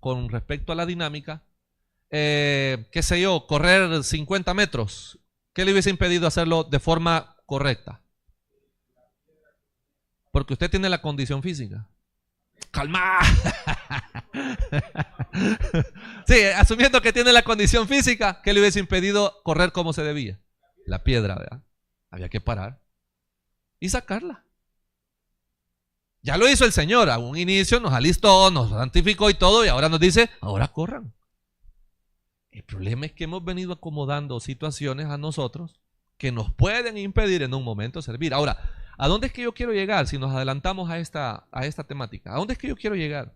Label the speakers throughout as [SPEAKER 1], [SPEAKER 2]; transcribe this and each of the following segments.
[SPEAKER 1] con respecto a la dinámica, qué sé yo, correr 50 metros, ¿qué le hubiese impedido hacerlo de forma correcta? Porque usted tiene la condición física. ¡Calma! Sí, asumiendo que tiene la condición física, ¿qué le hubiese impedido correr como se debía? La piedra, ¿verdad? Había que parar y sacarla. Ya lo hizo el Señor, a un inicio nos alistó, nos santificó y todo, y ahora nos dice, ahora corran. El problema es que hemos venido acomodando situaciones a nosotros que nos pueden impedir en un momento servir. Ahora, ¿a dónde es que yo quiero llegar si nos adelantamos a esta temática? ¿A dónde es que yo quiero llegar?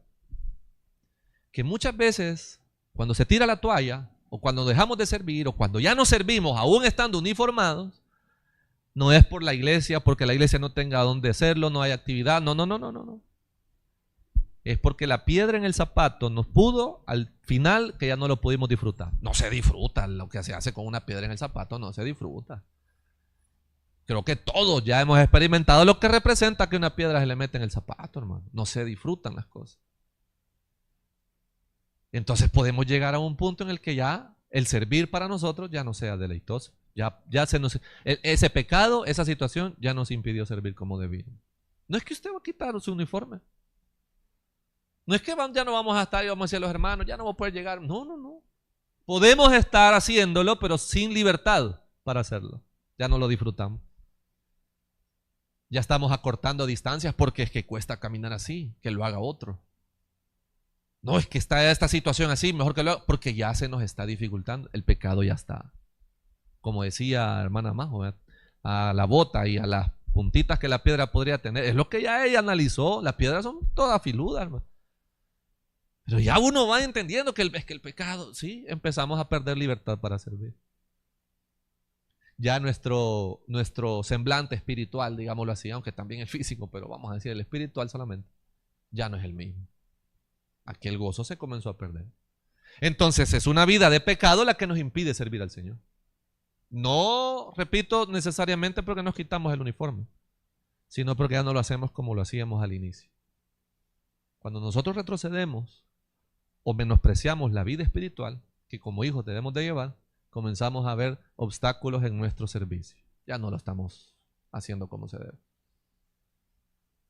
[SPEAKER 1] Que muchas veces, cuando se tira la toalla, o cuando dejamos de servir, o cuando ya no servimos, aún estando uniformados, no es por la iglesia, porque la iglesia no tenga dónde hacerlo, no hay actividad, no. Es porque la piedra en el zapato nos pudo al final que ya no lo pudimos disfrutar. No se disfruta lo que se hace con una piedra en el zapato, no se disfruta. Creo que todos ya hemos experimentado lo que representa que una piedra se le mete en el zapato, hermano. No se disfrutan las cosas. Entonces podemos llegar a un punto en el que ya el servir para nosotros ya no sea deleitoso. Ya se nos, ese pecado, esa situación ya nos impidió servir como debía. No es que usted va a quitar su uniforme. No es que ya no vamos a estar y vamos a decir a los hermanos, ya no vamos a poder llegar. No. Podemos estar haciéndolo, pero sin libertad para hacerlo. Ya no lo disfrutamos. Ya estamos acortando distancias porque es que cuesta caminar así, que lo haga otro. No, es que está esta situación así, mejor que lo haga, porque ya se nos está dificultando. El pecado ya está. Como decía hermana Majo, ¿verdad? A la bota y a las puntitas que la piedra podría tener. Es lo que ya ella analizó. Las piedras son todas filudas, hermano. Pero ya uno va entendiendo que es que el pecado, sí, empezamos a perder libertad para servir. Ya nuestro semblante espiritual, digámoslo así, aunque también es físico, pero vamos a decir el espiritual solamente, ya no es el mismo. Aquel gozo se comenzó a perder. Entonces es una vida de pecado la que nos impide servir al Señor. No, repito, necesariamente porque nos quitamos el uniforme, sino porque ya no lo hacemos como lo hacíamos al inicio. Cuando nosotros retrocedemos o menospreciamos la vida espiritual que como hijos debemos de llevar, comenzamos a ver obstáculos en nuestro servicio. Ya no lo estamos haciendo como se debe.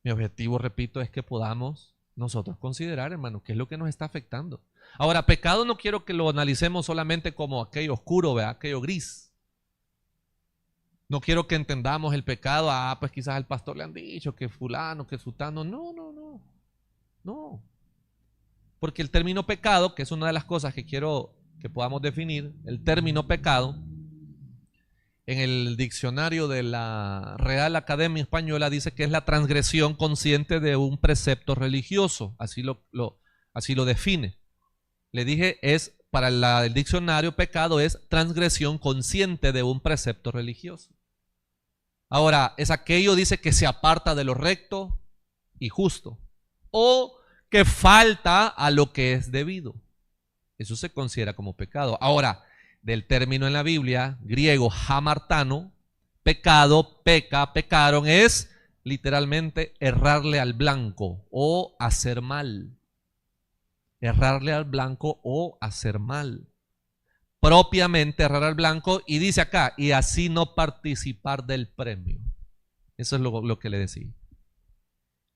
[SPEAKER 1] Mi objetivo, repito, es que podamos nosotros considerar, hermano, qué es lo que nos está afectando. Ahora, pecado no quiero que lo analicemos solamente como aquello oscuro, ¿verdad? Aquello gris. No quiero que entendamos el pecado, pues quizás al pastor le han dicho que fulano, que sutano. No. Porque el término pecado, que es una de las cosas que quiero que podamos definir, el término pecado, en el diccionario de la Real Academia Española dice que es la transgresión consciente de un precepto religioso, así lo define. Le dije, para el diccionario, pecado es transgresión consciente de un precepto religioso. Ahora, es aquello, dice, que se aparta de lo recto y justo, o que falta a lo que es debido. Eso se considera como pecado. Ahora, del término en la Biblia, griego hamartano, pecado, pecaron, es literalmente errarle al blanco o hacer mal. Errarle al blanco o hacer mal. Propiamente errar al blanco, y dice acá, y así no participar del premio. Eso es lo que le decía.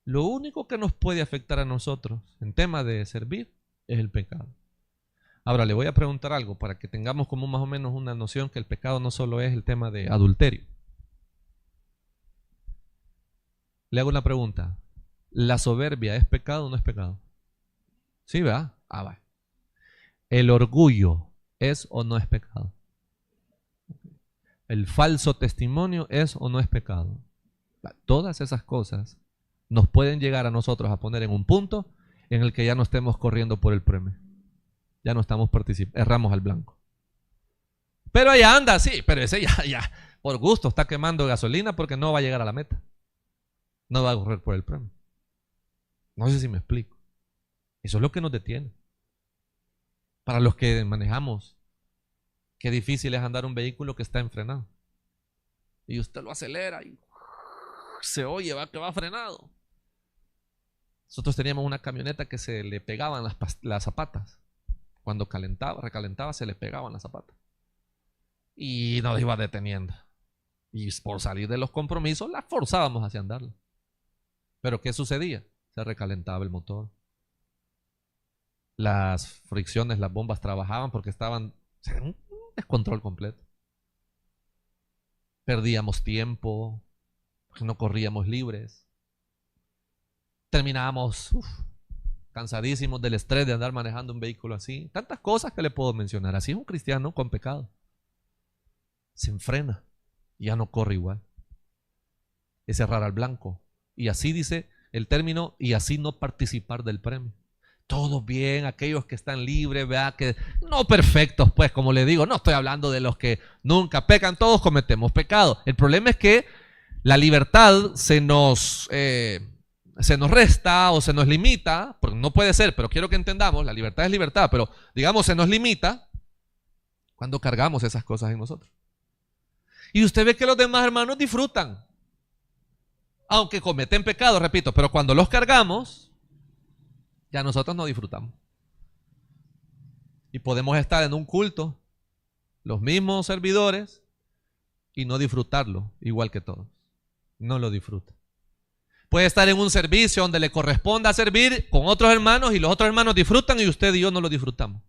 [SPEAKER 1] Lo único que nos puede afectar a nosotros en tema de servir es el pecado. Ahora le voy a preguntar algo para que tengamos como más o menos una noción que el pecado no solo es el tema de adulterio. Le hago una pregunta. ¿La soberbia es pecado o no es pecado? Sí, ¿verdad? Va. ¿El orgullo es o no es pecado? ¿El falso testimonio es o no es pecado? Todas esas cosas nos pueden llegar a nosotros a poner en un punto en el que ya no estemos corriendo por el premio. Ya no estamos participando, erramos al blanco. Pero allá anda, sí, pero ese ya por gusto está quemando gasolina porque no va a llegar a la meta. No va a correr por el premio. No sé si me explico. Eso es lo que nos detiene. Para los que manejamos, qué difícil es andar un vehículo que está enfrenado. Y usted lo acelera y se oye, que va frenado. Nosotros teníamos una camioneta que se le pegaban las zapatas. Cuando recalentaba, se le pegaban las zapatas. Y nos iba deteniendo. Y por salir de los compromisos, la forzábamos hacia andarla. Pero ¿qué sucedía? Se recalentaba el motor. Las fricciones, las bombas trabajaban porque estaban en un descontrol completo. Perdíamos tiempo, no corríamos libres. Terminábamos cansadísimos del estrés de andar manejando un vehículo así. Tantas cosas que le puedo mencionar. Así es un cristiano con pecado. Se enfrena y ya no corre igual. Es cerrar al blanco. Y así dice el término, y así no participar del premio. Todo bien, aquellos que están libres, vea que no perfectos, pues como le digo, no estoy hablando de los que nunca pecan, todos cometemos pecado. El problema es que la libertad se nos resta o se nos limita, porque no puede ser, pero quiero que entendamos, la libertad es libertad, pero digamos se nos limita cuando cargamos esas cosas en nosotros. Y usted ve que los demás hermanos disfrutan, aunque cometen pecado, repito, pero cuando los cargamos, ya nosotros no disfrutamos. Y podemos estar en un culto, los mismos servidores, y no disfrutarlo, igual que todos. No lo disfruta. Puede estar en un servicio donde le corresponda servir con otros hermanos y los otros hermanos disfrutan y usted y yo no lo disfrutamos.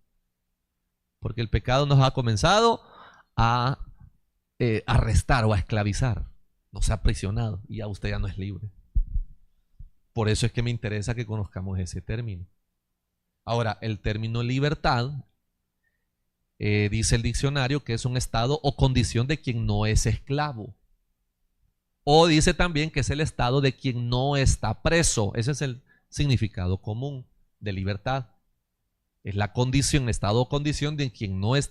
[SPEAKER 1] Porque el pecado nos ha comenzado a arrestar o a esclavizar. Nos ha aprisionado y ya usted ya no es libre. Por eso es que me interesa que conozcamos ese término. Ahora, el término libertad, dice el diccionario que es un estado o condición de quien no es esclavo. O dice también que es el estado de quien no está preso. Ese es el significado común de libertad. Es la condición, estado o condición de quien no es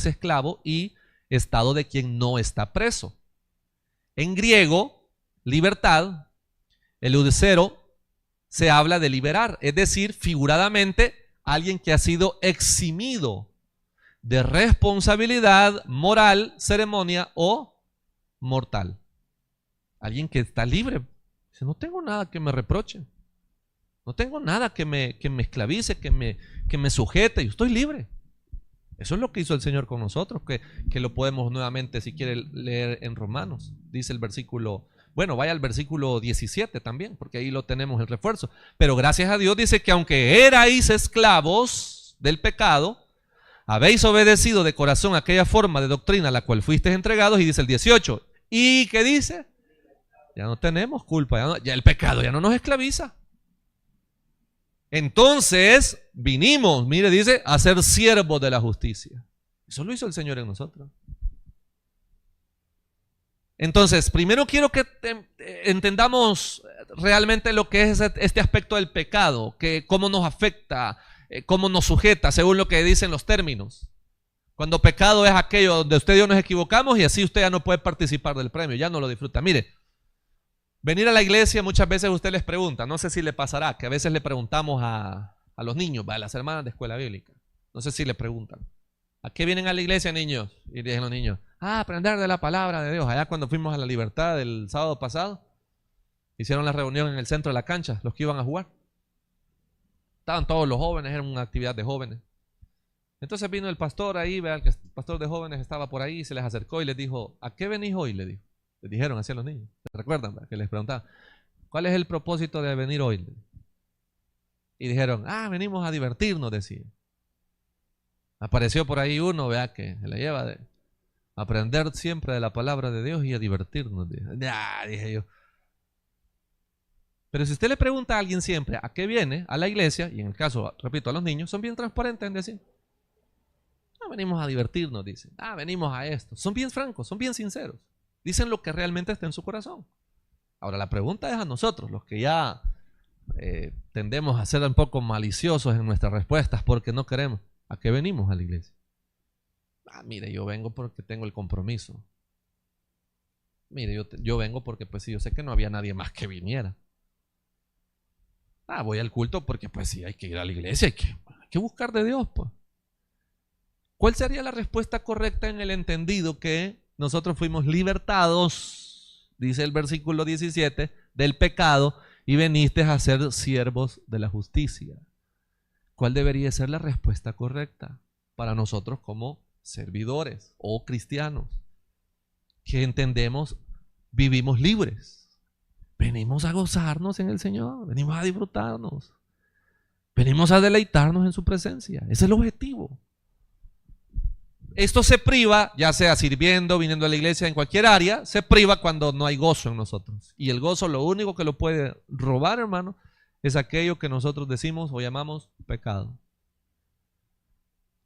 [SPEAKER 1] esclavo y estado de quien no está preso. En griego, libertad, el eudicero, se habla de liberar, es decir, figuradamente, alguien que ha sido eximido de responsabilidad moral, ceremonia o mortal. Alguien que está libre. Dice, no tengo nada que me reproche. No tengo nada que me esclavice, que me sujete. Yo estoy libre. Eso es lo que hizo el Señor con nosotros, que lo podemos nuevamente, si quiere, leer en Romanos. Dice el versículo, bueno, vaya al versículo 17 también, porque ahí lo tenemos el refuerzo. Pero gracias a Dios dice que aunque erais esclavos del pecado, habéis obedecido de corazón aquella forma de doctrina a la cual fuisteis entregados. Y dice el 18, ¿y qué dice? Ya no tenemos culpa, ya el pecado ya no nos esclaviza. Entonces vinimos, mire, dice, a ser siervos de la justicia. Eso lo hizo el Señor en nosotros. Entonces, primero quiero que entendamos realmente lo que es este aspecto del pecado, que cómo nos afecta, cómo nos sujeta, según lo que dicen los términos. Cuando pecado es aquello donde usted y yo nos equivocamos y así usted ya no puede participar del premio, ya no lo disfruta. Mire, venir a la iglesia, muchas veces usted les pregunta, no sé si le pasará, que a veces le preguntamos a los niños, a las hermanas de escuela bíblica, no sé si le preguntan, ¿a qué vienen a la iglesia, niños? Y dicen los niños, aprender de la palabra de Dios. Allá cuando fuimos a la Libertad el sábado pasado, hicieron la reunión en el centro de la cancha, los que iban a jugar. Estaban todos los jóvenes, era una actividad de jóvenes. Entonces vino el pastor ahí, vean que el pastor de jóvenes estaba por ahí, se les acercó y les dijo, ¿a qué venís hoy? Le dijo. Les dijeron así a los niños. ¿Se recuerdan? Que les preguntaban, ¿cuál es el propósito de venir hoy? Y dijeron, venimos a divertirnos, decía. Apareció por ahí uno, vea que se la lleva de aprender siempre de la palabra de Dios y a divertirnos. Dije yo. Pero si usted le pregunta a alguien siempre a qué viene a la iglesia, y en el caso, repito, a los niños, son bien transparentes en decir, venimos a divertirnos, dicen. Venimos a esto. Son bien francos, son bien sinceros. Dicen lo que realmente está en su corazón. Ahora la pregunta es a nosotros, los que ya tendemos a ser un poco maliciosos en nuestras respuestas porque no queremos. ¿A qué venimos a la iglesia? Mire, yo vengo porque tengo el compromiso. Mire, yo vengo porque pues sí, yo sé que no había nadie más que viniera. Voy al culto porque pues sí, hay que ir a la iglesia, hay que buscar de Dios, pues. ¿Cuál sería la respuesta correcta en el entendido que nosotros fuimos libertados, dice el versículo 17, del pecado y veniste a ser siervos de la justicia. ¿Cuál debería ser la respuesta correcta para nosotros como servidores o cristianos? Que entendemos, vivimos libres. Venimos a gozarnos en el Señor, venimos a disfrutarnos, venimos a deleitarnos en su presencia. Ese es el objetivo. Esto se priva, ya sea sirviendo, viniendo a la iglesia, en cualquier área, se priva cuando no hay gozo en nosotros. Y el gozo, lo único que lo puede robar, hermano, es aquello que nosotros decimos o llamamos pecado.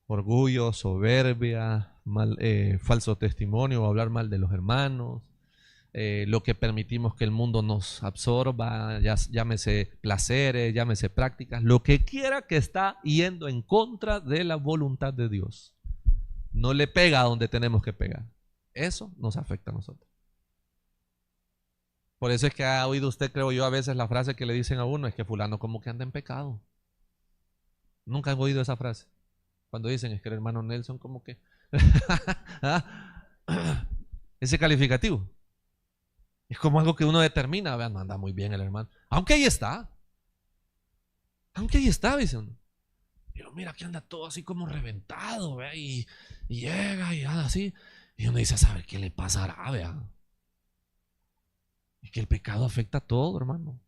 [SPEAKER 1] Orgullo, soberbia, falso testimonio, hablar mal de los hermanos, lo que permitimos que el mundo nos absorba, llámese placeres, llámese prácticas, lo que quiera que está yendo en contra de la voluntad de Dios. No le pega a donde tenemos que pegar. Eso nos afecta a nosotros. Por eso es que ha oído usted, creo yo, a veces la frase que le dicen a uno es que fulano como que anda en pecado. Nunca han oído esa frase. Cuando dicen es que el hermano Nelson como que... Ese calificativo. Es como algo que uno determina. Vean, no anda muy bien el hermano. Aunque ahí está. Aunque ahí está, dice uno. Pero mira que anda todo así como reventado, ¿vea? Y llega y anda así. Y uno dice, a saber qué le pasará, vea. Es que el pecado afecta a todo, hermano.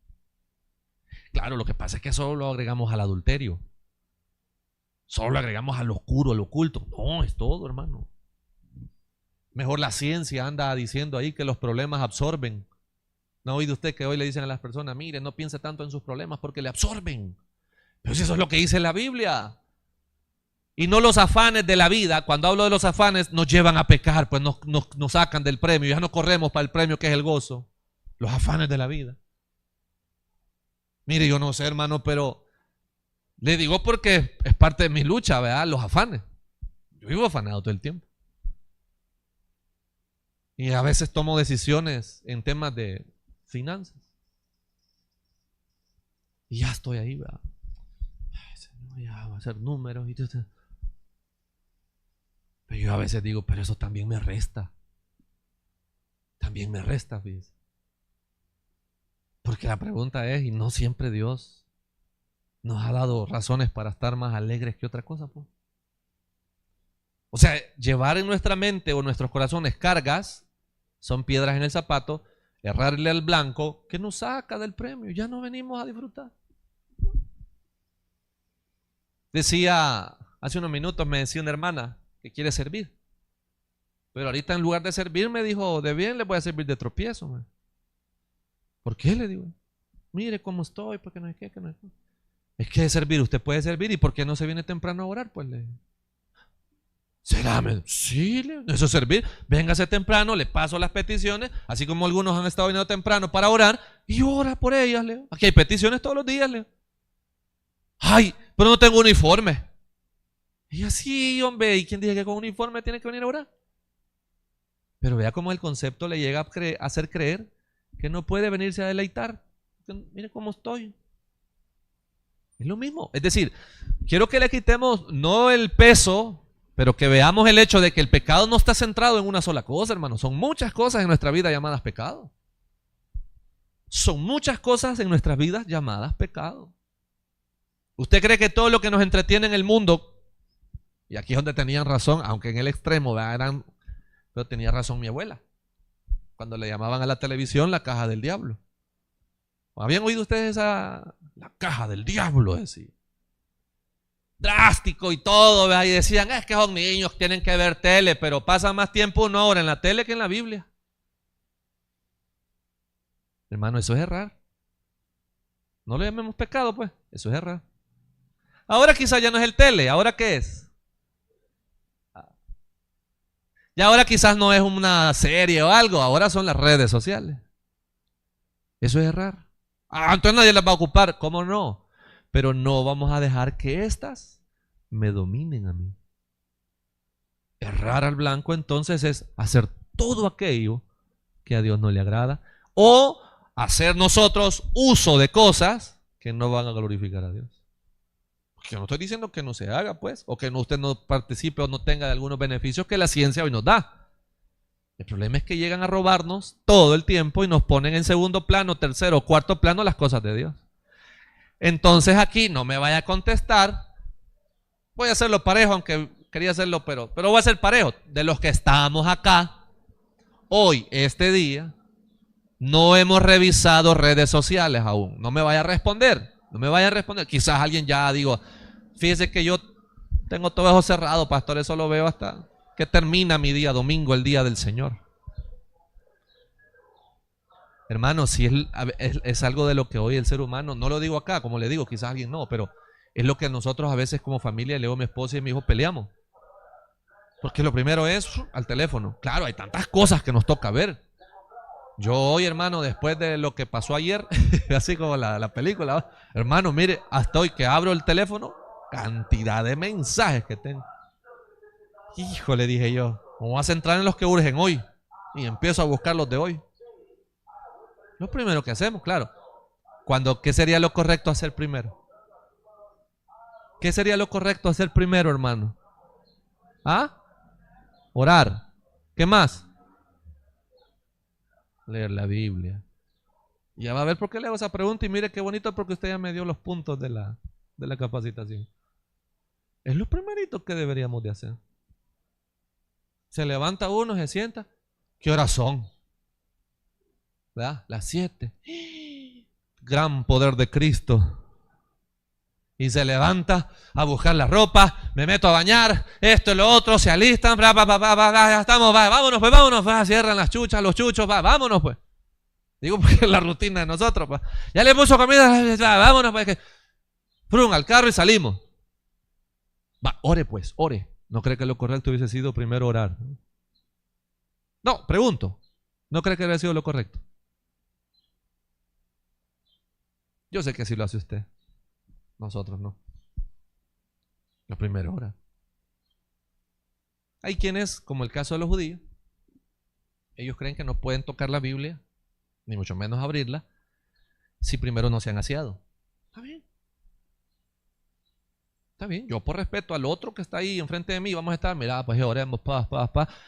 [SPEAKER 1] Claro, lo que pasa es que solo lo agregamos al adulterio. Solo lo agregamos al oscuro, al oculto. No, es todo, hermano. Mejor la ciencia anda diciendo ahí que los problemas absorben. ¿No ha oído usted que hoy le dicen a las personas, mire, no piense tanto en sus problemas porque le absorben? Pero si eso es lo que dice la Biblia. Y no los afanes de la vida. Cuando hablo de los afanes nos llevan a pecar, pues nos sacan del premio. Ya no corremos para el premio que es el gozo. Los afanes de la vida. Mire, yo no sé, hermano, pero le digo porque es parte de mi lucha, ¿verdad? Los afanes. Yo vivo afanado todo el tiempo. Y a veces tomo decisiones en temas de finanzas. Y ya estoy ahí, ¿verdad? Ay, Señor, ya va a hacer números y todo. Pero yo a veces digo, pero eso también me resta. También me resta, fíjese. Porque la pregunta es, y no siempre Dios nos ha dado razones para estar más alegres que otra cosa, pues. O sea, llevar en nuestra mente o en nuestros corazones cargas son piedras en el zapato, errarle al blanco que nos saca del premio, ya no venimos a disfrutar. Decía, hace unos minutos me decía una hermana que quiere servir, pero ahorita en lugar de servir me dijo, de bien le voy a servir de tropiezo, man. ¿Por qué? Le digo, mire cómo estoy, porque no es que no es que. Es que de servir, usted puede servir, ¿y por qué no se viene temprano a orar? Pues le ¿será? Sí, eso es servir. Véngase temprano, le paso las peticiones, así como algunos han estado viniendo temprano para orar, y ora por ellas, Leo. Aquí hay peticiones todos los días, Leo. Ay, pero no tengo uniforme. Y así, hombre, ¿y quién dice que con uniforme tiene que venir a orar? Pero vea cómo el concepto le llega a hacer creer que no puede venirse a deleitar. Mire cómo estoy. Es lo mismo. Es decir, quiero que le quitemos no el peso, pero que veamos el hecho de que el pecado no está centrado en una sola cosa, hermano. Son muchas cosas en nuestra vida llamadas pecado. Son muchas cosas en nuestras vidas llamadas pecado. ¿Usted cree que todo lo que nos entretiene en el mundo, y aquí es donde tenían razón, aunque en el extremo, pero tenía razón mi abuela, cuando le llamaban a la televisión la caja del diablo? ¿Habían oído ustedes esa? La caja del diablo, decía. Drástico y todo, ¿verdad? Y decían, es que son niños, tienen que ver tele, pero pasan más tiempo una hora en la tele que en la Biblia. Hermano, eso es errar. No lo llamemos pecado, pues, eso es errar. Ahora quizás ya no es el tele, ¿ahora qué es? Y ahora quizás no es una serie o algo, ahora son las redes sociales. Eso es errar. Entonces nadie las va a ocupar, ¿cómo no? Pero no vamos a dejar que éstas me dominen a mí. Errar al blanco entonces es hacer todo aquello que a Dios no le agrada o hacer nosotros uso de cosas que no van a glorificar a Dios. Porque no estoy diciendo que no se haga, pues, o que usted no participe o no tenga algunos beneficios que la ciencia hoy nos da. El problema es que llegan a robarnos todo el tiempo y nos ponen en segundo plano, tercero, cuarto plano las cosas de Dios. Entonces aquí no me vaya a contestar. Voy a hacerlo parejo, aunque quería hacerlo, pero voy a hacer parejo. De los que estamos acá, hoy, este día, no hemos revisado redes sociales aún. No me vaya a responder. No me vaya a responder. Quizás alguien ya digo, fíjese que yo tengo todo eso cerrado, pastor, eso lo veo hasta que termina mi día domingo, el día del Señor. Hermano, si es algo de lo que hoy el ser humano, no lo digo acá, como le digo, quizás alguien no, pero es lo que nosotros a veces como familia, Leo, mi esposa y mi hijo peleamos. Porque lo primero es al teléfono. Claro, hay tantas cosas que nos toca ver. Yo hoy, hermano, después de lo que pasó ayer, así como la película, hermano, mire, hasta hoy que abro el teléfono, cantidad de mensajes que tengo. Hijo, le dije yo, ¿cómo vas a entrar en los que urgen hoy? Y empiezo a buscar los de hoy. Lo primero que hacemos, claro. ¿Qué sería lo correcto hacer primero? ¿Qué sería lo correcto hacer primero, hermano? ¿Ah? Orar. ¿Qué más? Leer la Biblia. Ya va a ver por qué le hago esa pregunta y mire qué bonito porque usted ya me dio los puntos de la capacitación. Es lo primerito que deberíamos de hacer. Se levanta uno, se sienta. ¿Qué horas son? ¿Verdad? Las 7. Gran poder de Cristo. Y se levanta a buscar la ropa, me meto a bañar, esto y lo otro, se alistan, ya estamos, vámonos, pues, cierran las chuchas, los chuchos, vámonos, pues. Digo, porque es la rutina de nosotros, pues. Ya le puso comida, vámonos, pues. Frum, al carro y salimos. Ore, pues, ore. ¿No cree que lo correcto hubiese sido primero orar? No, pregunto. ¿No cree que hubiera sido lo correcto? Yo sé que así lo hace usted. Nosotros no. Lo primero orar. Hay quienes, como el caso de los judíos, ellos creen que no pueden tocar la Biblia, ni mucho menos abrirla, si primero no se han aseado. Está bien. Está bien. Yo por respeto al otro que está ahí enfrente de mí, vamos a estar, mira, pues oremos,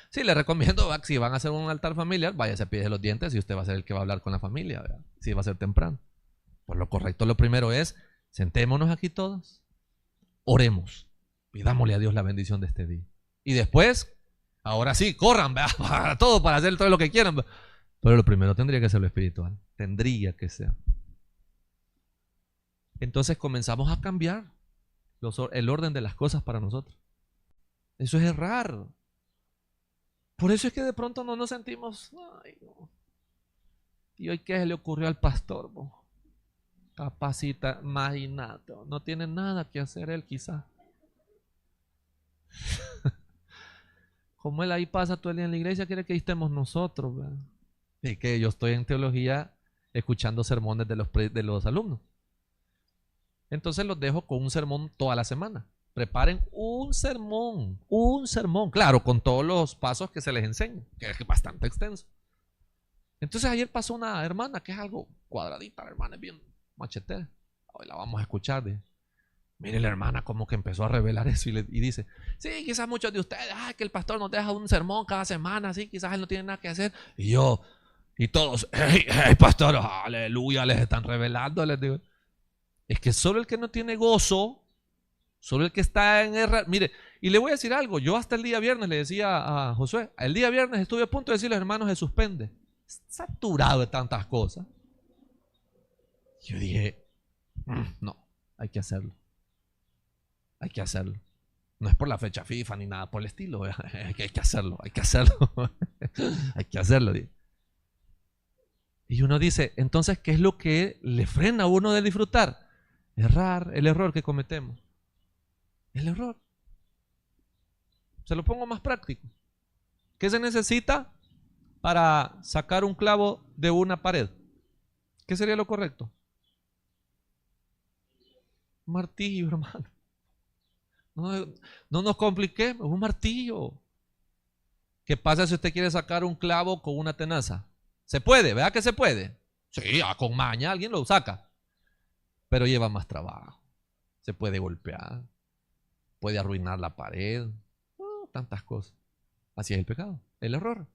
[SPEAKER 1] Sí, le recomiendo, si van a hacer un altar familiar, vaya, se pide los dientes y usted va a ser el que va a hablar con la familia, ¿verdad? Si va a ser temprano. Pues lo correcto, lo primero es, sentémonos aquí todos, oremos, pidámosle a Dios la bendición de este día. Y después, ahora sí, corran, para todo, para hacer todo lo que quieran. Pero lo primero tendría que ser lo espiritual. Tendría que ser. Entonces comenzamos a cambiar el orden de las cosas para nosotros. Eso es errar. Por eso es que de pronto no nos sentimos, ay, no. ¿Y hoy qué se le ocurrió al pastor? Capacita, imagínate, no tiene nada que hacer él quizá. Como él ahí pasa todo el día en la iglesia, quiere que ahí estemos nosotros, ¿verdad? Y que yo estoy en teología escuchando sermones de los alumnos. Entonces los dejo con un sermón toda la semana. Preparen un sermón, claro, con todos los pasos que se les enseña, que es bastante extenso. Entonces ayer pasó una hermana que es algo cuadradita, la hermana es bien machetera. Hoy la vamos a escuchar. Mire la hermana como que empezó a revelar eso y dice, sí, quizás muchos de ustedes, que el pastor nos deja un sermón cada semana, sí, quizás él no tiene nada que hacer. Y todos, hey, pastor, aleluya, les están revelando, les digo. Es que solo el que no tiene gozo, solo el que está en error. Mire, y le voy a decir algo, yo hasta el día viernes le decía a Josué, el día viernes estuve a punto de decirle, hermanos, se suspende. Saturado de tantas cosas. Yo dije, no, hay que hacerlo. Hay que hacerlo. No es por la fecha FIFA ni nada por el estilo. Hay que hacerlo, hay que hacerlo. Hay que hacerlo. Y uno dice, entonces, ¿qué es lo que le frena a uno de disfrutar? Errar, el error que cometemos. El error. Se lo pongo más práctico. ¿Qué se necesita para sacar un clavo de una pared? ¿Qué sería lo correcto? Un martillo, hermano. No nos compliquemos, un martillo. ¿Qué pasa si usted quiere sacar un clavo con una tenaza? ¿Se puede? ¿Verdad que se puede? Sí, con maña alguien lo saca. Pero lleva más trabajo. Se puede golpear. Puede arruinar la pared. Tantas cosas. Así es el pecado, el error.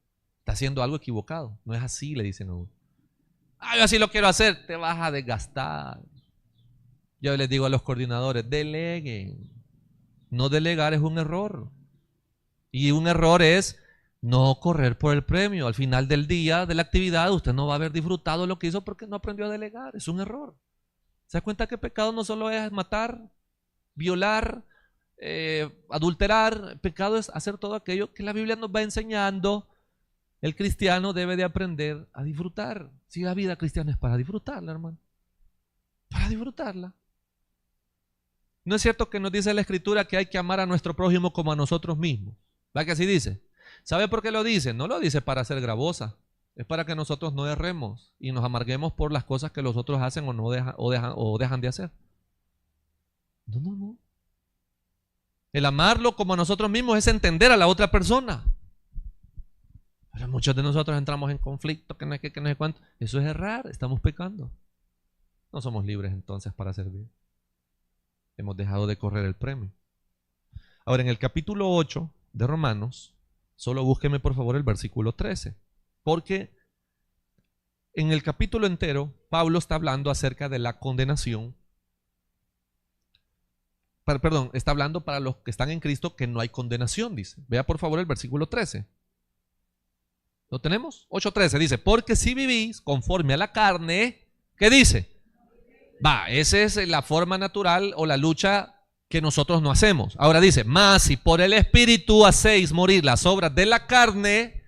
[SPEAKER 1] Está haciendo algo equivocado. No es así, le dicen a uno. Yo así lo quiero hacer. Te vas a desgastar. Yo les digo a los coordinadores, deleguen. No delegar es un error. Y un error es no correr por el premio. Al final del día de la actividad usted no va a haber disfrutado lo que hizo porque no aprendió a delegar. Es un error. ¿Se da cuenta que pecado no solo es matar, violar, adulterar? Pecado es hacer todo aquello que la Biblia nos va enseñando. El cristiano debe de aprender a disfrutar. Si la vida cristiana es para disfrutarla, hermano. Para disfrutarla. ¿No es cierto que nos dice la Escritura que hay que amar a nuestro prójimo como a nosotros mismos? ¿Va que así dice? ¿Sabe por qué lo dice? No lo dice para ser gravosa. Es para que nosotros no erremos y nos amarguemos por las cosas que los otros hacen o no dejan de hacer. No. El amarlo como a nosotros mismos es entender a la otra persona. Pero muchos de nosotros entramos en conflicto, que no es que no es cuánto. Eso es errar, estamos pecando. No somos libres entonces para servir. Hemos dejado de correr el premio. Ahora, en el capítulo 8 de Romanos, solo búsqueme por favor el versículo 13. Porque en el capítulo entero, Pablo está hablando acerca de la condenación. Perdón, está hablando para los que están en Cristo que no hay condenación, dice. Vea por favor el versículo 13. ¿Lo tenemos? 8:13 dice, porque si vivís conforme a la carne, ¿qué dice? Esa es la forma natural o la lucha que nosotros no hacemos. Ahora dice, mas si por el Espíritu hacéis morir las obras de la carne,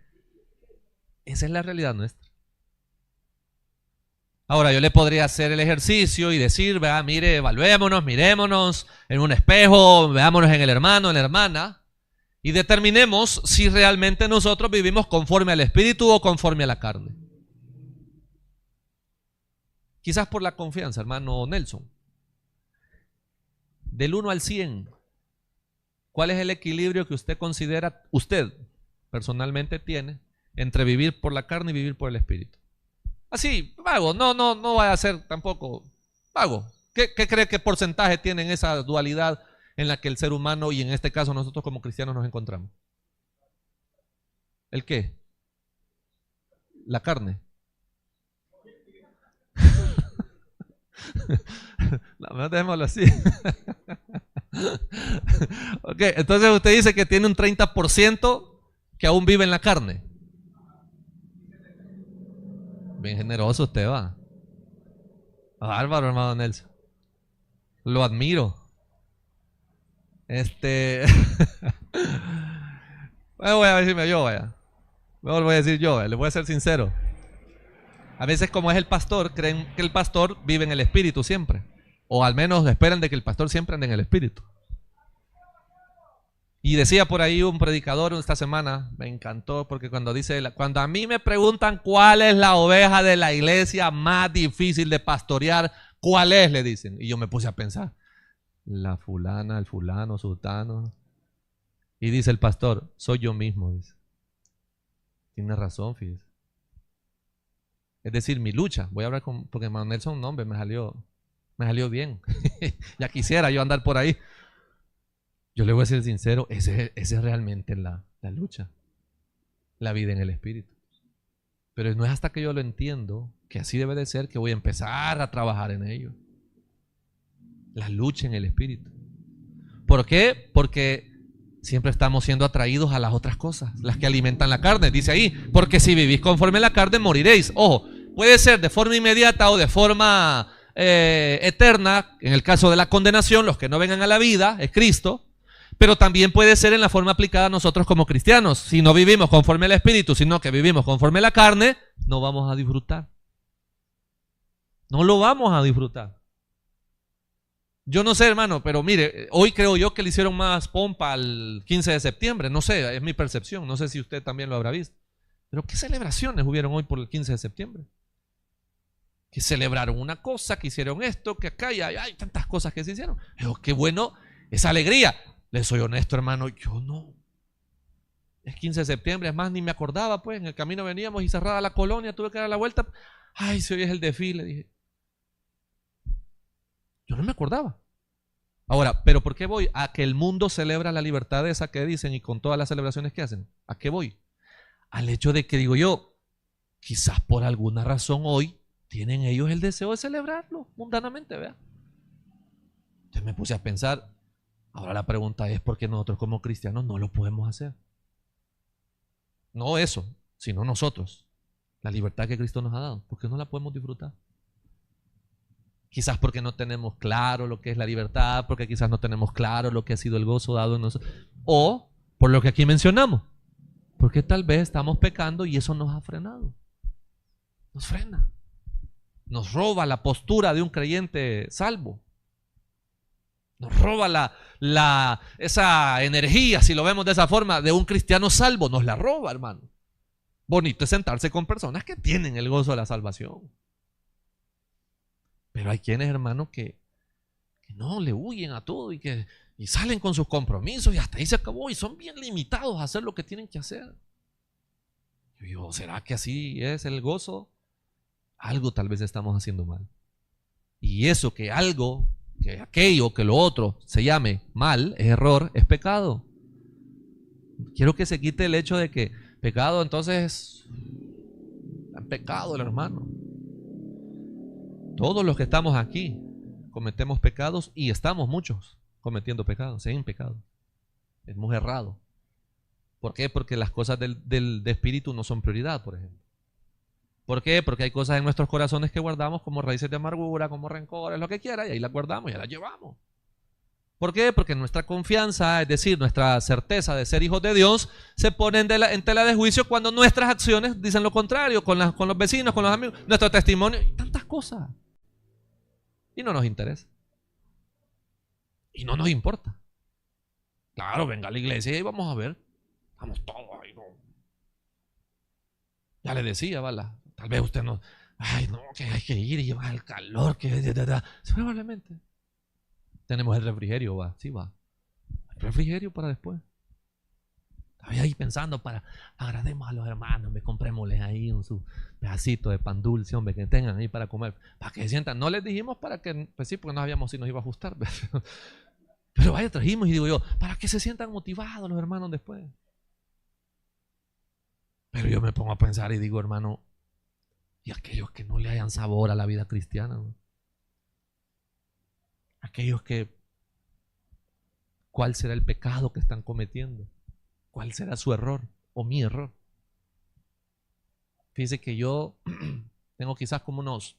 [SPEAKER 1] esa es la realidad nuestra. Ahora yo le podría hacer el ejercicio y decir, mire, evaluémonos, mirémonos en un espejo, veámonos en el hermano, en la hermana, y determinemos si realmente nosotros vivimos conforme al Espíritu o conforme a la carne. Quizás por la confianza, hermano Nelson. Del 1 al 100, ¿cuál es el equilibrio que usted considera, usted personalmente tiene, entre vivir por la carne y vivir por el Espíritu? Así, vago, no vaya a ser tampoco vago. ¿Qué cree que porcentaje tiene en esa dualidad en la que el ser humano y en este caso nosotros como cristianos nos encontramos? ¿El qué? La carne. No, dejémoslo así. Ok, entonces usted dice que tiene un 30% que aún vive en la carne. Bien generoso usted va. Bárbaro, hermano Nelson. Lo admiro. Bueno, voy a decirme yo, vaya. Mejor voy a decir yo, le voy a ser sincero. A veces, como es el pastor, creen que el pastor vive en el Espíritu siempre. O al menos esperan de que el pastor siempre ande en el Espíritu. Y decía por ahí un predicador esta semana, me encantó, porque cuando a mí me preguntan cuál es la oveja de la iglesia más difícil de pastorear, ¿cuál es? Le dicen. Y yo me puse a pensar, la fulana, el fulano, sultano. Y dice el pastor, soy yo mismo, dice. Tiene razón, fíjese. Es decir, mi lucha. Voy a hablar porque Manuel es un nombre, me salió bien. Ya quisiera yo andar por ahí. Yo le voy a ser sincero, esa es realmente la lucha. La vida en el Espíritu. Pero no es hasta que yo lo entiendo, que así debe de ser, que voy a empezar a trabajar en ello. La lucha en el Espíritu. ¿Por qué? Porque siempre estamos siendo atraídos a las otras cosas, las que alimentan la carne. Dice ahí, porque si vivís conforme a la carne moriréis. Ojo, puede ser de forma inmediata o de forma eterna. En el caso de la condenación, los que no vengan a la vida es Cristo. Pero también puede ser en la forma aplicada a nosotros como cristianos. Si no vivimos conforme al Espíritu, sino que vivimos conforme a la carne, no vamos a disfrutar. No lo vamos a disfrutar. Yo no sé, hermano, pero mire, hoy creo yo que le hicieron más pompa al 15 de septiembre. No sé, es mi percepción. No sé si usted también lo habrá visto. Pero ¿qué celebraciones hubieron hoy por el 15 de septiembre? Que celebraron una cosa, que hicieron esto, que acá hay tantas cosas que se hicieron. Pero qué bueno, esa alegría. Les soy honesto, hermano, yo no. Es 15 de septiembre, es más, ni me acordaba, pues. En el camino veníamos y cerrada la colonia, tuve que dar la vuelta. Ay, si hoy es el desfile, dije. Yo no me acordaba. Ahora, ¿pero por qué voy? A que el mundo celebra la libertad esa que dicen y con todas las celebraciones que hacen. ¿A qué voy? al hecho de que, digo yo, quizás por alguna razón hoy tienen ellos el deseo de celebrarlo mundanamente, ¿vea? Entonces me puse a pensar, ahora la pregunta es por qué nosotros como cristianos no lo podemos hacer. No eso, sino nosotros. La libertad que Cristo nos ha dado, ¿por qué no la podemos disfrutar? Quizás porque no tenemos claro lo que es la libertad, porque quizás no tenemos claro lo que ha sido el gozo dado en nosotros. O por lo que aquí mencionamos, porque tal vez estamos pecando y eso nos ha frenado. Nos frena. Nos roba la postura de un creyente salvo. Nos roba esa energía, si lo vemos de esa forma, de un cristiano salvo. Nos la roba, hermano. Bonito es sentarse con personas que tienen el gozo de la salvación. Pero hay quienes, hermano, que no le huyen a todo y salen con sus compromisos y hasta ahí se acabó y son bien limitados a hacer lo que tienen que hacer. Yo digo, ¿será que así es el gozo? Algo tal vez estamos haciendo mal. Y eso que algo, que aquello, que lo otro se llame mal, es error, es pecado. Quiero que se quite el hecho de que pecado entonces es pecado el hermano. Todos los que estamos aquí cometemos pecados y estamos muchos cometiendo pecados, en pecado. Hemos errado. ¿Por qué? Porque las cosas del espíritu no son prioridad, por ejemplo. ¿Por qué? Porque hay cosas en nuestros corazones que guardamos como raíces de amargura, como rencores, lo que quiera, y ahí las guardamos y las llevamos. ¿Por qué? Porque nuestra confianza, es decir, nuestra certeza de ser hijos de Dios, se pone en tela de juicio cuando nuestras acciones dicen lo contrario, con los vecinos, con los amigos, nuestro testimonio, y tantas cosas. Y no nos interesa. Y no nos importa. Claro, venga a la iglesia y ahí vamos a ver. Estamos todos ahí, ¿no? Ya le decía, Bala, tal vez usted no, ay no, que hay que ir y llevar el calor, probablemente. Tenemos el refrigerio, va, sí va. El refrigerio para después. Estaba ahí pensando agrademos a los hermanos, comprémosles ahí su pedacito de pan dulce, hombre, que tengan ahí para comer, para que se sientan. No les dijimos para que, pues sí, porque no sabíamos si nos iba a ajustar. Pero vaya, trajimos y digo yo, para que se sientan motivados los hermanos después. Pero yo me pongo a pensar y digo, hermano, y aquellos que no le hayan sabor a la vida cristiana, ¿no? Aquellos que, ¿cuál será el pecado que están cometiendo? ¿Cuál será su error o mi error? Fíjese que yo tengo quizás como unos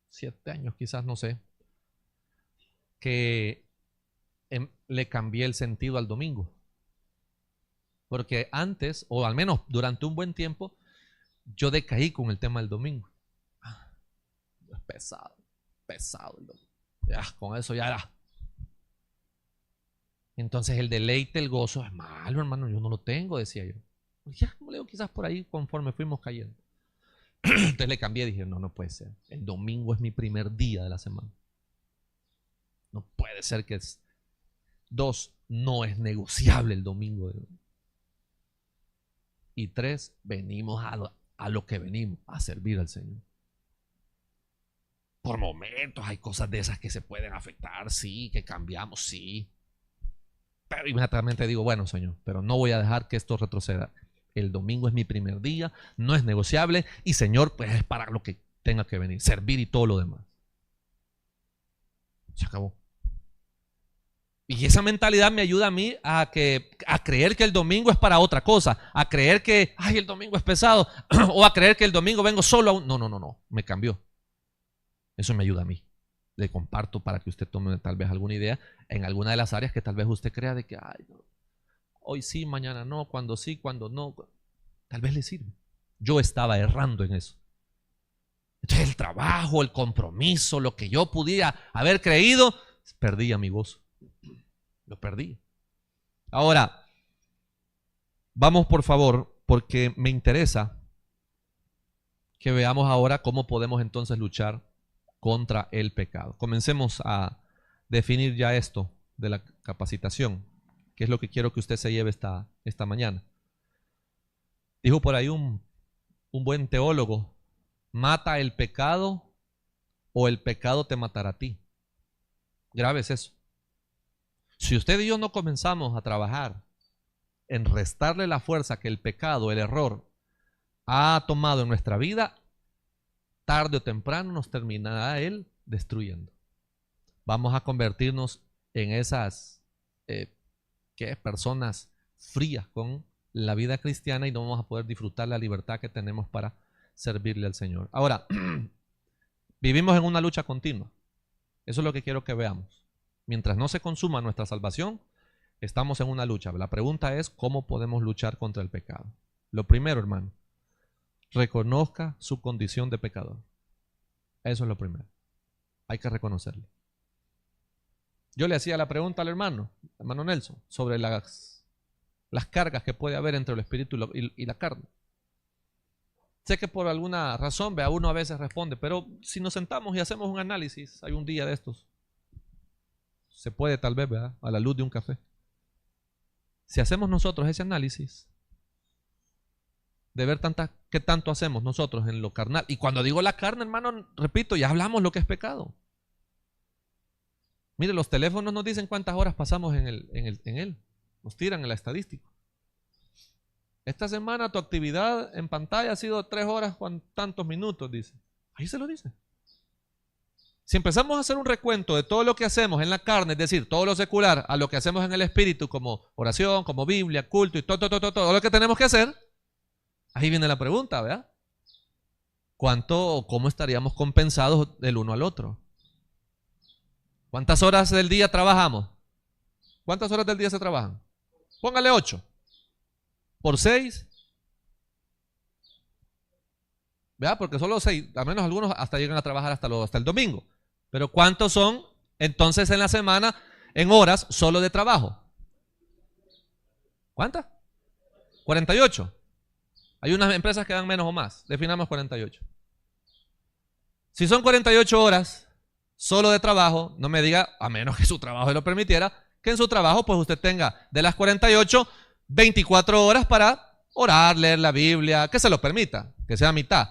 [SPEAKER 1] 7 años, quizás, no sé, que le cambié el sentido al domingo. Porque antes, o al menos durante un buen tiempo, yo decaí con el tema del domingo. Es pesado el domingo. Ya, con eso ya era. Entonces el deleite, el gozo es malo, hermano, yo no lo tengo, decía yo. Ya, como le digo, quizás por ahí conforme fuimos cayendo. Entonces le cambié, dije, no puede ser. El domingo es mi primer día de la semana. No puede ser que es 2, no es negociable el domingo. Y 3, venimos a lo que venimos, a servir al Señor. Por momentos hay cosas de esas que se pueden afectar, sí, que cambiamos, sí. Pero inmediatamente digo, bueno, Señor, pero no voy a dejar que esto retroceda. El domingo es mi primer día, no es negociable y Señor, pues es para lo que tenga que venir, servir y todo lo demás. Se acabó. Y esa mentalidad me ayuda a mí a creer que el domingo es para otra cosa, a creer que, ay, el domingo es pesado, o a creer que el domingo vengo solo a un... No, me cambió. Eso me ayuda a mí. Le comparto para que usted tome tal vez alguna idea en alguna de las áreas que tal vez usted crea de que, ay, no, hoy sí, mañana no, cuando sí, cuando no. Tal vez le sirve. Yo estaba errando en eso. Entonces el trabajo, el compromiso, lo que yo pudiera haber creído, perdía mi gozo. Lo perdí. Ahora, vamos por favor, porque me interesa que veamos ahora cómo podemos entonces luchar contra el pecado. Comencemos a definir ya esto de la capacitación, que es lo que quiero que usted se lleve esta mañana. Dijo por ahí un buen teólogo, mata el pecado o el pecado te matará a ti. Grave es eso. Si usted y yo no comenzamos a trabajar en restarle la fuerza que el pecado, el error, ha tomado en nuestra vida, tarde o temprano nos terminará Él destruyendo. Vamos a convertirnos en esas personas frías con la vida cristiana y no vamos a poder disfrutar la libertad que tenemos para servirle al Señor. Ahora, vivimos en una lucha continua. Eso es lo que quiero que veamos. Mientras no se consuma nuestra salvación, estamos en una lucha. La pregunta es, ¿cómo podemos luchar contra el pecado? Lo primero, hermano, reconozca su condición de pecador. Eso es lo primero. Hay que reconocerlo. Yo le hacía la pregunta al hermano Nelson, sobre las cargas que puede haber entre el espíritu y la carne. Sé que por alguna razón, uno a veces responde, pero si nos sentamos y hacemos un análisis, hay un día de estos, se puede tal vez, ¿verdad?, a la luz de un café. Si hacemos nosotros ese análisis, de ver qué tanto hacemos nosotros en lo carnal. Y cuando digo la carne, hermano, repito, ya hablamos lo que es pecado. Mire, los teléfonos nos dicen cuántas horas pasamos en él. Nos tiran en la estadística. Esta semana tu actividad en pantalla ha sido 3 horas con tantos minutos, dice. Ahí se lo dice. Si empezamos a hacer un recuento de todo lo que hacemos en la carne, es decir, todo lo secular, a lo que hacemos en el espíritu, como oración, como Biblia, culto y todo lo que tenemos que hacer, ahí viene la pregunta, ¿verdad? ¿Cuánto o cómo estaríamos compensados del uno al otro? ¿Cuántas horas del día trabajamos? ¿Cuántas horas del día se trabajan? Póngale 8. Por 6. ¿Verdad? Porque solo 6, al menos algunos hasta llegan a trabajar hasta el domingo. Pero ¿cuántos son entonces en la semana en horas solo de trabajo? ¿Cuántas? 48. Hay unas empresas que dan menos o más. Definamos 48. Si son 48 horas solo de trabajo, no me diga, a menos que su trabajo lo permitiera, que en su trabajo pues usted tenga de las 48, 24 horas para orar, leer la Biblia, que se lo permita, que sea mitad.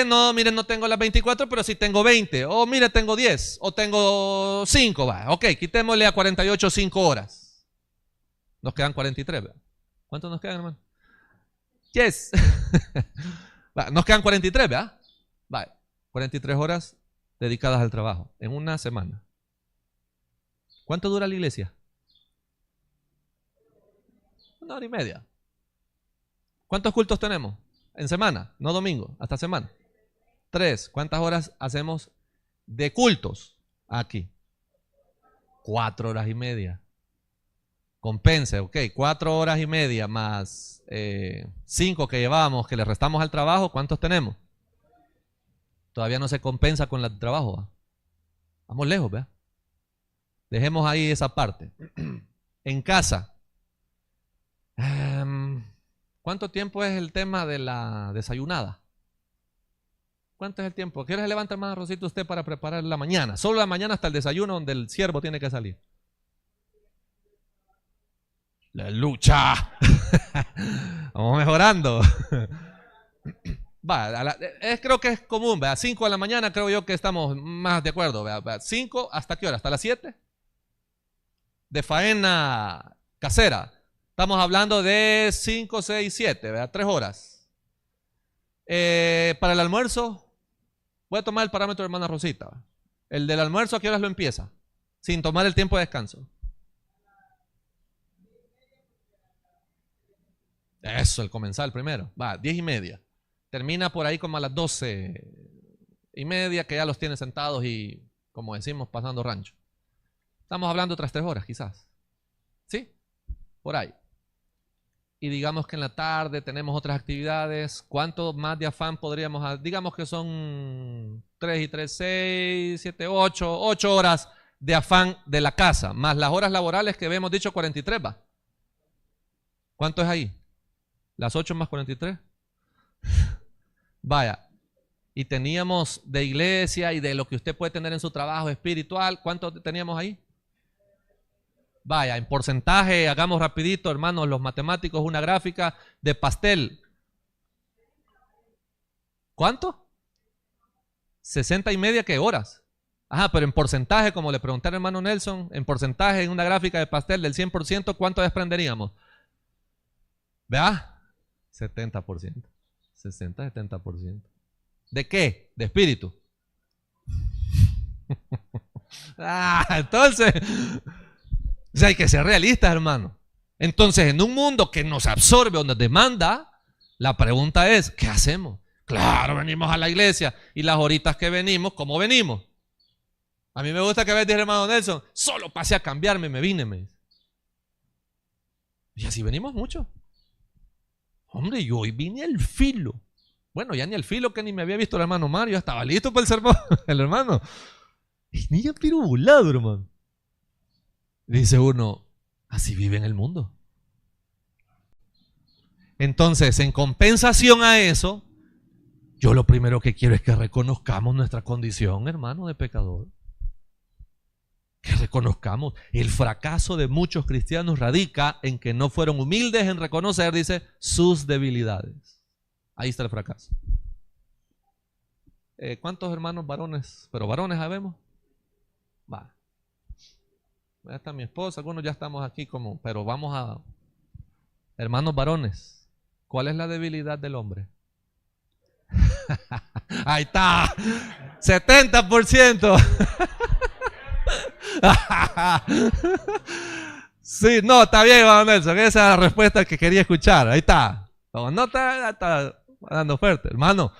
[SPEAKER 1] No, miren, no tengo las 24, pero sí tengo 20. O mire, tengo 10. O tengo 5. Va. Ok, quitémosle a 48 5 horas. Nos quedan 43. ¿Verdad? ¿Cuántos nos quedan, hermano? Yes. Va, nos quedan 43, ¿verdad? Va. 43 horas dedicadas al trabajo en una semana. ¿Cuánto dura la iglesia? 1 hora y media. ¿Cuántos cultos tenemos? En semana, no domingo, hasta semana. 3. ¿Cuántas horas hacemos de cultos aquí? 4 horas y media. Compense, ok. 4 horas y media más 5 que llevamos, que le restamos al trabajo, ¿cuántos tenemos? Todavía no se compensa con el trabajo. ¿Va? Vamos lejos, ¿verdad? Dejemos ahí esa parte. En casa. ¿Cuánto tiempo es el tema de la desayunada? ¿Cuánto es el tiempo? ¿A qué hora se levanta más arrocito usted para preparar la mañana? Solo la mañana hasta el desayuno donde el siervo tiene que salir. La lucha. Vamos mejorando. Creo que es común, ¿verdad? 5 de la mañana creo yo que estamos más de acuerdo, ¿verdad? 5, ¿hasta qué hora? ¿Hasta las 7? De faena casera. Estamos hablando de 5, 6, 7, ¿verdad? 3 horas. Para el almuerzo, voy a tomar el parámetro de hermana Rosita. El del almuerzo, ¿a qué horas lo empieza? Sin tomar el tiempo de descanso. Eso, el comensal primero. Va, 10:30. Termina por ahí como a las 12:30, que ya los tiene sentados y, como decimos, pasando rancho. Estamos hablando otras 3 horas, quizás. ¿Sí? Por ahí. Y digamos que en la tarde tenemos otras actividades. ¿Cuánto más de afán podríamos? Digamos que son 3 y 3, 6, 7, 8 horas de afán de la casa, más las horas laborales que habíamos dicho 43, ¿va? ¿Cuánto es ahí? ¿Las 8 más 43? Vaya. Y teníamos de iglesia y de lo que usted puede tener en su trabajo espiritual. ¿Cuánto teníamos ahí? Vaya, en porcentaje, hagamos rapidito, hermanos, los matemáticos, una gráfica de pastel. ¿Cuánto? 60:30, ¿qué horas? Ajá, pero en porcentaje, como le pregunté al hermano Nelson, en porcentaje, en una gráfica de pastel del 100%, ¿cuánto desprenderíamos? ¿Vea? 70%. 60-70%. ¿De qué? De espíritu. Entonces, o sea, hay que ser realistas, hermano. Entonces, en un mundo que nos absorbe o nos demanda, la pregunta es, ¿qué hacemos? Claro, venimos a la iglesia y las horitas que venimos, ¿cómo venimos? A mí me gusta que a veces dice hermano Nelson, solo pasé a cambiarme, me vine, me dice. Y así venimos mucho. Hombre, yo hoy vine al filo. Bueno, ya ni al filo, que ni me había visto el hermano Mario, ya estaba listo para el sermón, el hermano. Y ni ya pirulado, hermano. Dice uno, así vive en el mundo. Entonces, en compensación a eso, yo lo primero que quiero es que reconozcamos nuestra condición, hermano, de pecador. Que reconozcamos. El fracaso de muchos cristianos radica en que no fueron humildes en reconocer, dice, sus debilidades. Ahí está el fracaso. ¿Cuántos hermanos varones? Pero varones sabemos. Va. Ya está mi esposa, algunos ya estamos aquí como, pero vamos a... Hermanos varones, ¿cuál es la debilidad del hombre? Ahí está, 70%. Sí, no, está bien, hermano Nelson, esa es la respuesta que quería escuchar. Ahí está. No está dando fuerte, hermano.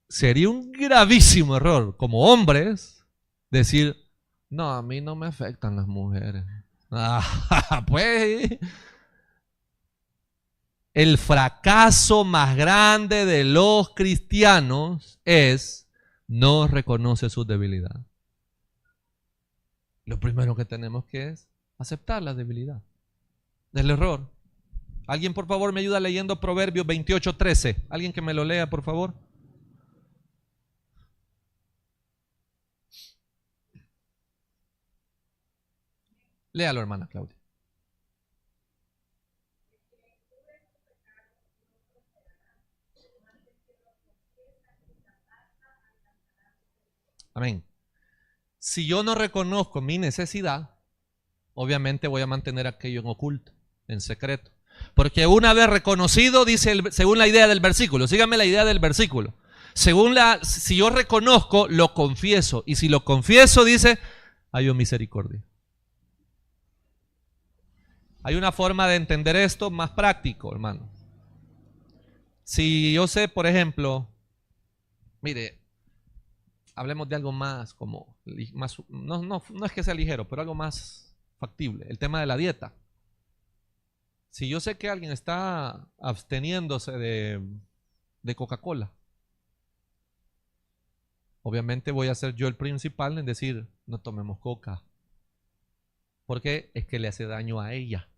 [SPEAKER 1] Sería un gravísimo error como hombres decir, no, a mí no me afectan las mujeres. Pues el fracaso más grande de los cristianos es no reconoce su debilidad. Lo primero que tenemos que es aceptar la debilidad del error. ¿Alguien por favor me ayuda leyendo Proverbios 28:13? ¿Alguien que me lo lea por favor? Léalo, hermana Claudia. Amén. Si yo no reconozco mi necesidad, obviamente voy a mantener aquello en oculto, en secreto. Porque una vez reconocido, dice según la idea del versículo, síganme la idea del versículo. Si yo reconozco, lo confieso. Y si lo confieso, dice, hay misericordia. Hay una forma de entender esto más práctico, hermano. Si yo sé, por ejemplo, mire, hablemos de algo más como, no es que sea ligero, pero algo más factible, el tema de la dieta. Si yo sé que alguien está absteniéndose de Coca-Cola, obviamente voy a ser yo el principal en decir, no tomemos coca, porque es que le hace daño a ella.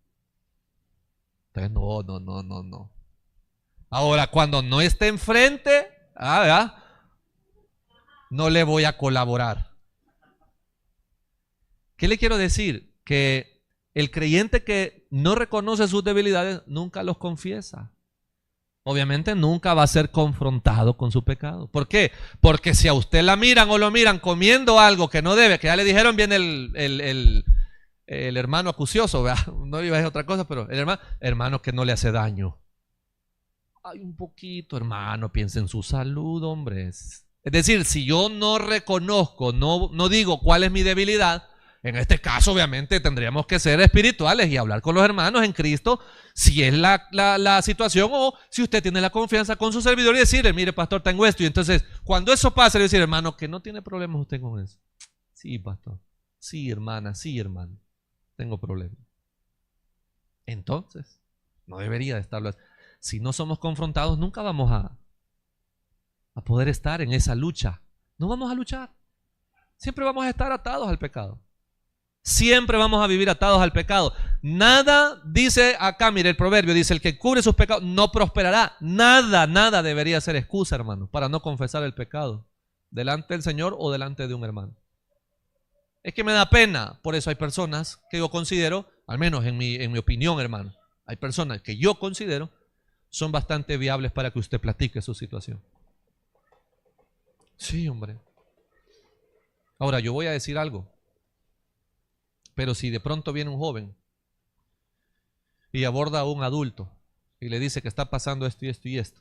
[SPEAKER 1] Entonces, no. Ahora, cuando no esté enfrente, no le voy a colaborar. ¿Qué le quiero decir? Que el creyente que no reconoce sus debilidades nunca los confiesa. Obviamente nunca va a ser confrontado con su pecado. ¿Por qué? Porque si a usted la miran o lo miran comiendo algo que no debe, que ya le dijeron bien el hermano acucioso, ¿verdad? No iba a decir otra cosa, pero el hermano que no le hace daño. Ay, un poquito, hermano, piensa en su salud, hombre. Es decir, si yo no reconozco, no digo cuál es mi debilidad, en este caso obviamente tendríamos que ser espirituales y hablar con los hermanos en Cristo si es la situación, o si usted tiene la confianza con su servidor y decirle, mire pastor, tengo esto. Y entonces cuando eso pasa, le decir, hermano, que no tiene problemas usted con eso. Sí, pastor. Sí, hermana, sí, hermano. Tengo problemas. Entonces, no debería de estarlo así. Si no somos confrontados, nunca vamos a poder estar en esa lucha. No vamos a luchar. Siempre vamos a estar atados al pecado. Siempre vamos a vivir atados al pecado. Nada, dice acá, mire el proverbio, dice, el que cubre sus pecados no prosperará. Nada debería ser excusa, hermano, para no confesar el pecado delante del Señor o delante de un hermano. Es que me da pena. Por eso hay personas que yo considero, al menos en mi opinión, hermano, hay personas que yo considero son bastante viables para que usted platique su situación. Sí, hombre. Ahora, yo voy a decir algo. Pero si de pronto viene un joven y aborda a un adulto y le dice que está pasando esto y esto y esto,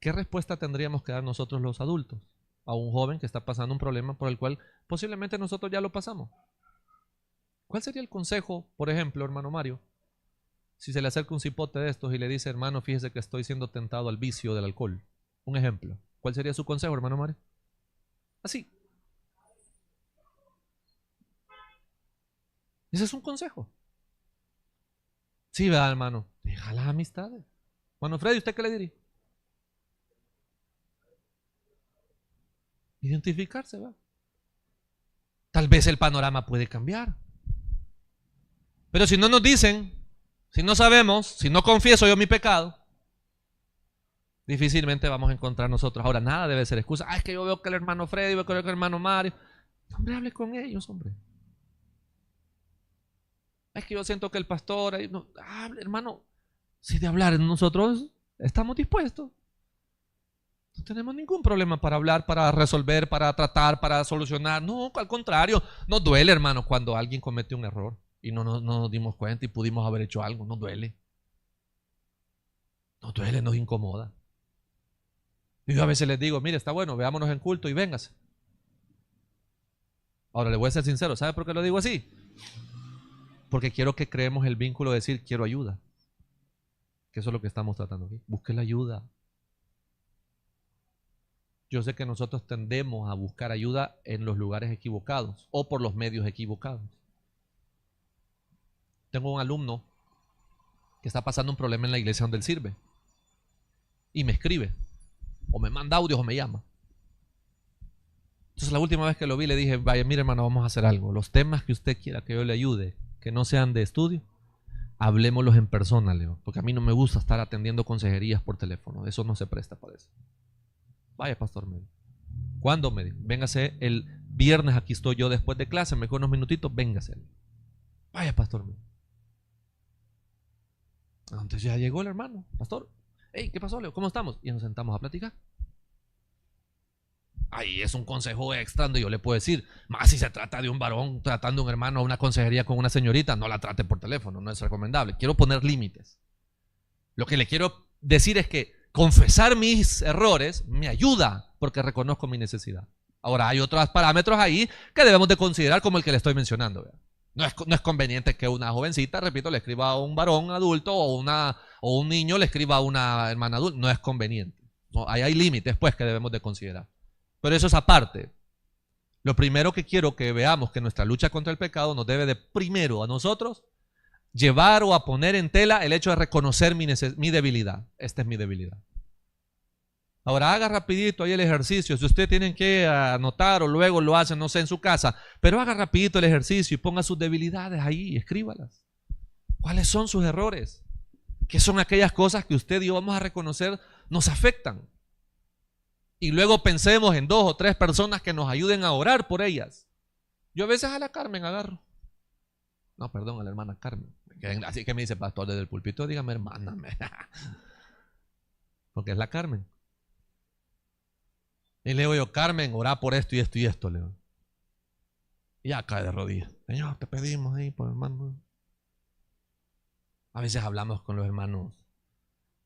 [SPEAKER 1] ¿qué respuesta tendríamos que dar nosotros los adultos a un joven que está pasando un problema por el cual posiblemente nosotros ya lo pasamos? ¿Cuál sería el consejo, por ejemplo, hermano Mario, si se le acerca un cipote de estos y le dice, hermano, fíjese que estoy siendo tentado al vicio del alcohol? Un ejemplo. ¿Cuál sería su consejo, hermano Mario? Así. Ese es un consejo. Sí, ¿verdad, hermano? Deja las amistades. Bueno, Freddy, ¿usted qué le diría? Identificarse, ¿verdad? Tal vez el panorama puede cambiar. Pero si no nos dicen, si no sabemos, si no confieso yo mi pecado, difícilmente vamos a encontrar nosotros. Ahora, nada debe ser excusa. Es que yo veo que el hermano Freddy, veo que el hermano Mario. Hombre, hable con ellos, hombre. Es que yo siento que el pastor, no, hable, hermano. Si de hablar nosotros estamos dispuestos. No tenemos ningún problema para hablar, para resolver, para tratar, para solucionar. No, al contrario, nos duele, hermano, cuando alguien comete un error y no nos dimos cuenta y pudimos haber hecho algo. Nos duele. Nos duele, nos incomoda. Y yo a veces les digo, mire, está bueno, veámonos en culto y véngase. Ahora le voy a ser sincero, ¿sabe por qué lo digo así? Porque quiero que creemos el vínculo de decir, quiero ayuda. Que eso es lo que estamos tratando aquí. Busque la ayuda. Yo sé que nosotros tendemos a buscar ayuda en los lugares equivocados o por los medios equivocados. Tengo un alumno que está pasando un problema en la iglesia donde él sirve y me escribe o me manda audios o me llama. Entonces la última vez que lo vi le dije, vaya, mire hermano, vamos a hacer algo. Los temas que usted quiera que yo le ayude, que no sean de estudio, hablémoslos en persona, Leo, porque a mí no me gusta estar atendiendo consejerías por teléfono. Eso no se presta para eso. Vaya, pastor, me dijo. ¿Cuándo? Me dijo. Véngase el viernes, aquí estoy yo después de clase, me quedo unos minutitos, véngase. Vaya, pastor, me dijo. Entonces ya llegó el hermano, pastor. Hey, ¿qué pasó, Leo? ¿Cómo estamos? Y nos sentamos a platicar. Ahí es un consejo extra donde yo le puedo decir, más si se trata de un varón tratando a un hermano a una consejería con una señorita, no la trate por teléfono, no es recomendable. Quiero poner límites. Lo que le quiero decir es que confesar mis errores me ayuda porque reconozco mi necesidad. Ahora hay otros parámetros ahí que debemos de considerar como el que le estoy mencionando. No es conveniente que una jovencita, repito, le escriba a un varón adulto o un niño le escriba a una hermana adulta. No es conveniente. No, ahí hay límites pues que debemos de considerar. Pero eso es aparte. Lo primero que quiero que veamos que nuestra lucha contra el pecado nos debe de primero a nosotros llevar o a poner en tela el hecho de reconocer mi debilidad. Esta es mi debilidad. Ahora haga rapidito ahí el ejercicio. Si usted tiene que anotar o luego lo hace, no sé, en su casa, pero haga rapidito el ejercicio y ponga sus debilidades ahí, escríbalas. ¿Cuáles son sus errores? ¿Qué son aquellas cosas que usted y yo vamos a reconocer nos afectan? Y luego pensemos en 2 o 3 personas que nos ayuden a orar por ellas. Yo a veces a la Carmen agarro. No, perdón, a la hermana Carmen. Así que me dice, pastor, desde el púlpito, dígame hermana. Porque es la Carmen. Y le digo yo, Carmen, orá por esto y esto y esto, Leo. Y ya cae de rodillas. Señor, te pedimos ahí por hermano. A veces hablamos con los hermanos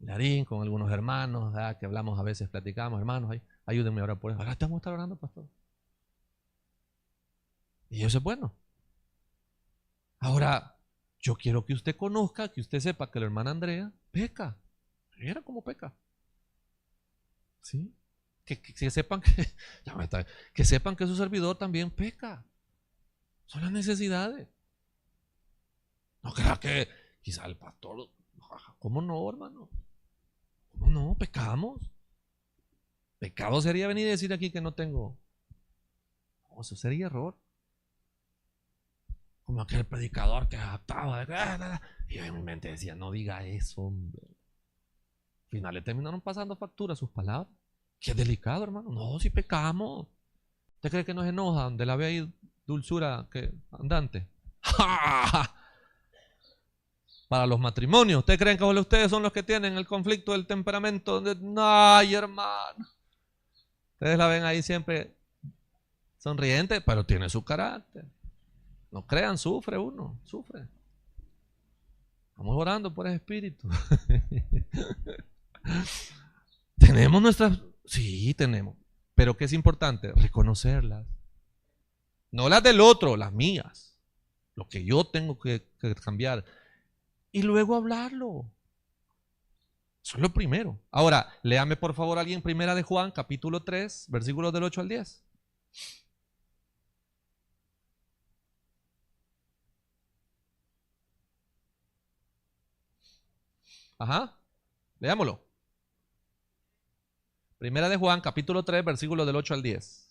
[SPEAKER 1] Larín, con algunos hermanos, ¿verdad? Que hablamos a veces, platicamos, hermanos, ayúdenme a orar por eso. Ahora tengo que estar orando, pastor. Y eso es bueno. Ahora, yo quiero que usted conozca, que usted sepa que la hermana Andrea peca. Mira cómo peca. ¿Sí? Que sepan que sepan que su servidor también peca. Son las necesidades. No crea que quizá el pastor, ¿cómo no, hermano? ¿Cómo no? Pecamos. Pecado sería venir y decir aquí que no tengo. No, eso sería error. Como aquel predicador que adaptaba. Y en mi mente decía, no diga eso, hombre. Al final le terminaron pasando factura sus palabras. Qué delicado, hermano. No, si pecamos. ¿Usted cree que nos enoja donde la ve ahí dulzura que andante? Para los matrimonios, ¿ustedes creen que ustedes son los que tienen el conflicto del temperamento? Ay, hermano. Ustedes la ven ahí siempre sonriente, pero tiene su carácter. No crean, sufre uno, sufre. Vamos orando por el Espíritu. Tenemos nuestras... Sí, tenemos. Pero ¿qué es importante? Reconocerlas. No las del otro, las mías. Lo que yo tengo que cambiar. Y luego hablarlo. Eso es lo primero. Ahora, léame por favor alguien Primera de Juan, capítulo 3, versículos del 8 al 10. Ajá, leámoslo. Primera de Juan, capítulo 3, versículos del 8 al 10.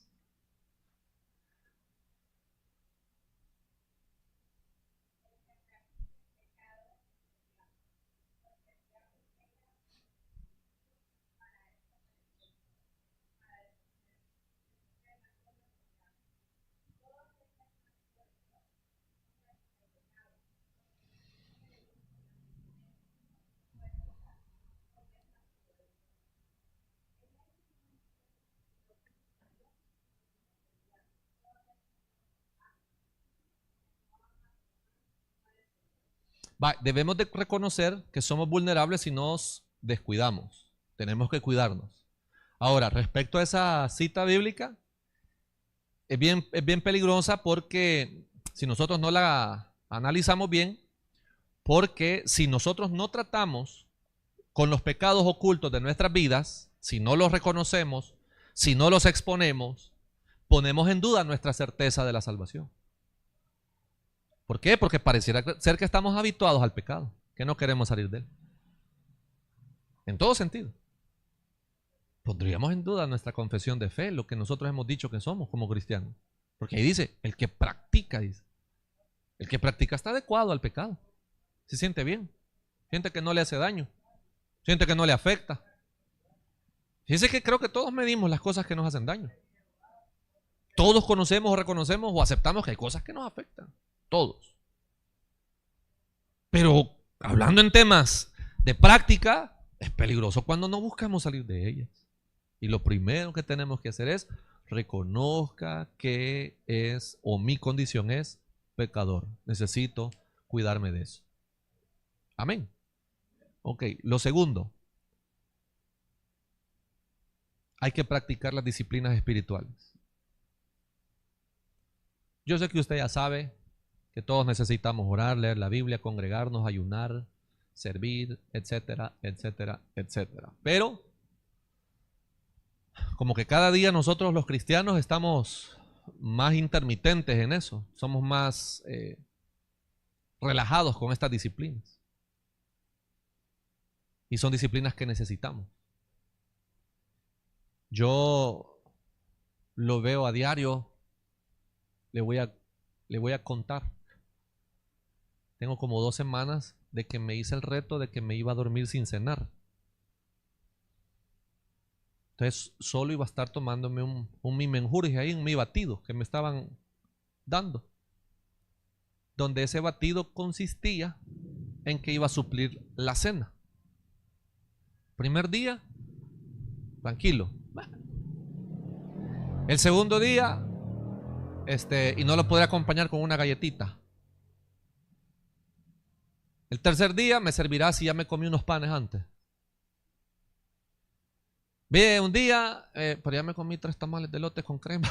[SPEAKER 1] Debemos de reconocer que somos vulnerables si nos descuidamos. Tenemos que cuidarnos. Ahora, respecto a esa cita bíblica, es bien peligrosa porque si nosotros no la analizamos bien, porque si nosotros no tratamos con los pecados ocultos de nuestras vidas, si no los reconocemos, si no los exponemos, ponemos en duda nuestra certeza de la salvación. ¿Por qué? Porque pareciera ser que estamos habituados al pecado, que no queremos salir de él. En todo sentido. Pondríamos en duda nuestra confesión de fe, lo que nosotros hemos dicho que somos como cristianos. Porque ahí dice, el que practica, dice. El que practica está adecuado al pecado. Se siente bien. Siente que no le hace daño. Siente que no le afecta. Fíjense que creo que todos medimos las cosas que nos hacen daño. Todos conocemos o reconocemos o aceptamos que hay cosas que nos afectan. Todos. Pero hablando en temas de práctica, es peligroso cuando no buscamos salir de ellas. Y lo primero que tenemos que hacer es reconozca que es o mi condición es pecador. Necesito cuidarme de eso. Amén. Ok, lo segundo. Hay que practicar las disciplinas espirituales. Yo sé que usted ya sabe que todos necesitamos orar, leer la Biblia, congregarnos, ayunar, servir, etcétera, etcétera, etcétera. Pero como que cada día nosotros los cristianos estamos más intermitentes en eso, somos más relajados con estas disciplinas. Y son disciplinas que necesitamos. Yo lo veo a diario, le voy a contar. Tengo como 2 semanas de que me hice el reto de que me iba a dormir sin cenar. Entonces solo iba a estar tomándome un mi menjurje ahí, un mi batido que me estaban dando. Donde ese batido consistía en que iba a suplir la cena. Primer día, tranquilo. El segundo día, y no lo podría acompañar con una galletita. El tercer día me servirá si ya me comí unos panes antes. Ve un día, pero ya me comí 3 tamales de elote con crema.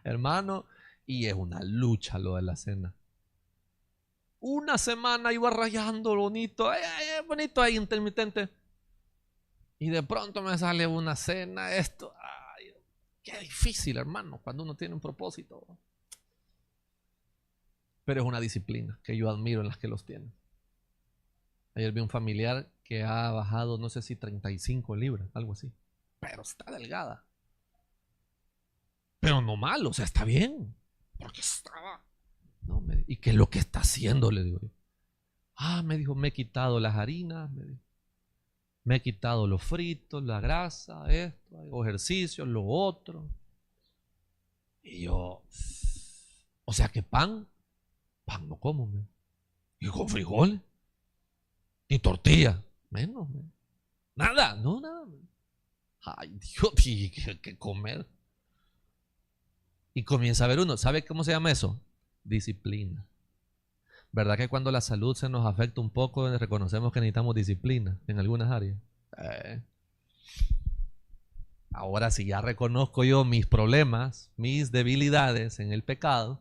[SPEAKER 1] Hermano, y es una lucha lo de la cena. Una semana iba rayando bonito, bonito ahí intermitente. Y de pronto me sale una cena, esto. Ay, qué difícil, hermano, cuando uno tiene un propósito. Pero es una disciplina que yo admiro en las que los tienen. Ayer vi un familiar que ha bajado, no sé si 35 libras, algo así. Pero está delgada. Pero no mal, o sea, está bien. Porque estaba. No, ¿y qué es lo que está haciendo? Le digo yo. Me dijo, me he quitado las harinas, me he quitado los fritos, la grasa, esto, hago ejercicio, lo otro. Y yo, o sea que pan no como, y con frijoles. Ni tortilla, menos, nada, no, nada. Ay, Dios, que comer. Y comienza a ver uno, ¿sabe cómo se llama eso? Disciplina. ¿Verdad que cuando la salud se nos afecta un poco, reconocemos que necesitamos disciplina en algunas áreas? Ahora, si ya reconozco yo mis problemas, mis debilidades en el pecado,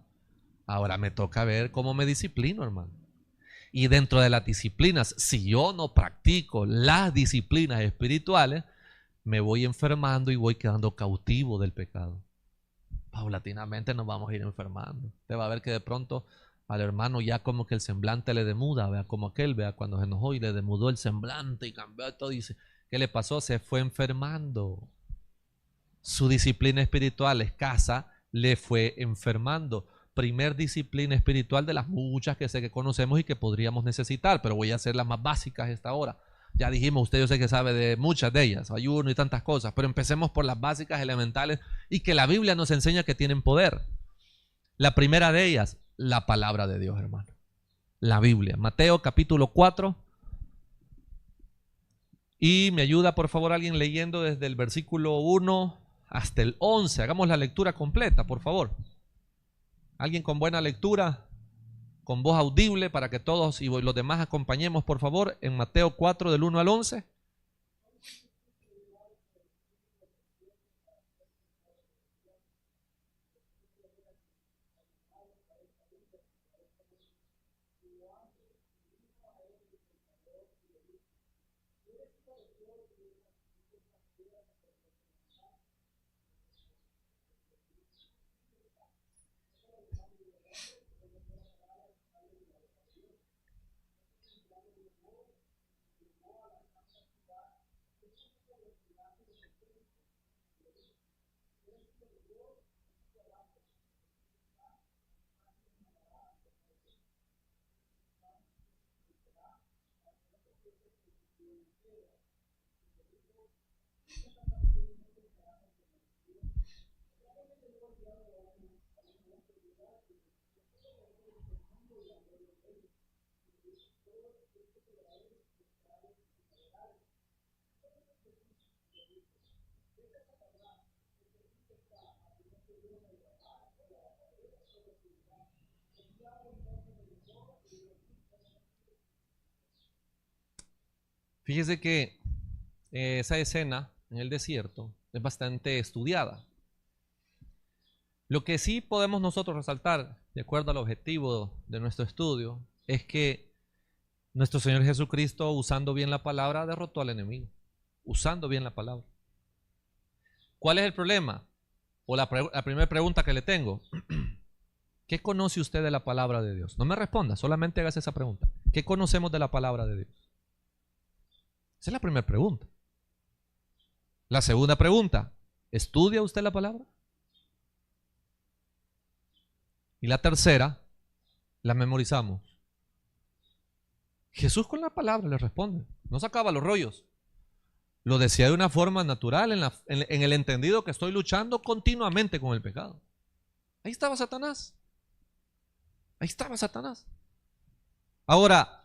[SPEAKER 1] ahora me toca ver cómo me disciplino, hermano. Y dentro de las disciplinas, si yo no practico las disciplinas espirituales, me voy enfermando y voy quedando cautivo del pecado. Paulatinamente nos vamos a ir enfermando. Usted va a ver que de pronto al hermano ya como que el semblante le demuda, vea como aquel, vea cuando se enojó y le demudó el semblante y cambió todo. Dice, ¿qué le pasó? Se fue enfermando. Su disciplina espiritual escasa le fue enfermando. Primer disciplina espiritual de las muchas que sé que conocemos y que podríamos necesitar, pero voy a hacer las más básicas esta hora. Ya dijimos, usted yo sé que sabe de muchas de ellas, ayuno y tantas cosas, pero empecemos por las básicas elementales y que la Biblia nos enseña que tienen poder. La primera de ellas, la palabra de Dios, hermano. La Biblia. Mateo capítulo 4. Y me ayuda por favor alguien leyendo desde el versículo 1 hasta el 11. Hagamos la lectura completa, por favor. Alguien con buena lectura, con voz audible, para que todos y los demás acompañemos, por favor, en Mateo 4 del 1 al 11. Fíjese que esa escena en el desierto es bastante estudiada. Lo que sí podemos nosotros resaltar, de acuerdo al objetivo de nuestro estudio, es que nuestro Señor Jesucristo, usando bien la palabra, derrotó al enemigo. Usando bien la palabra. ¿Cuál es el problema? O la primera pregunta que le tengo. ¿Qué conoce usted de la palabra de Dios? No me responda, solamente hágase esa pregunta. ¿Qué conocemos de la palabra de Dios? Esa es la primera pregunta. La segunda pregunta, ¿estudia usted la palabra? Y la tercera, la memorizamos. Jesús con la palabra le responde, no sacaba los rollos. Lo decía de una forma natural en el entendido que estoy luchando continuamente con el pecado. Ahí estaba Satanás. Ahí estaba Satanás. Ahora,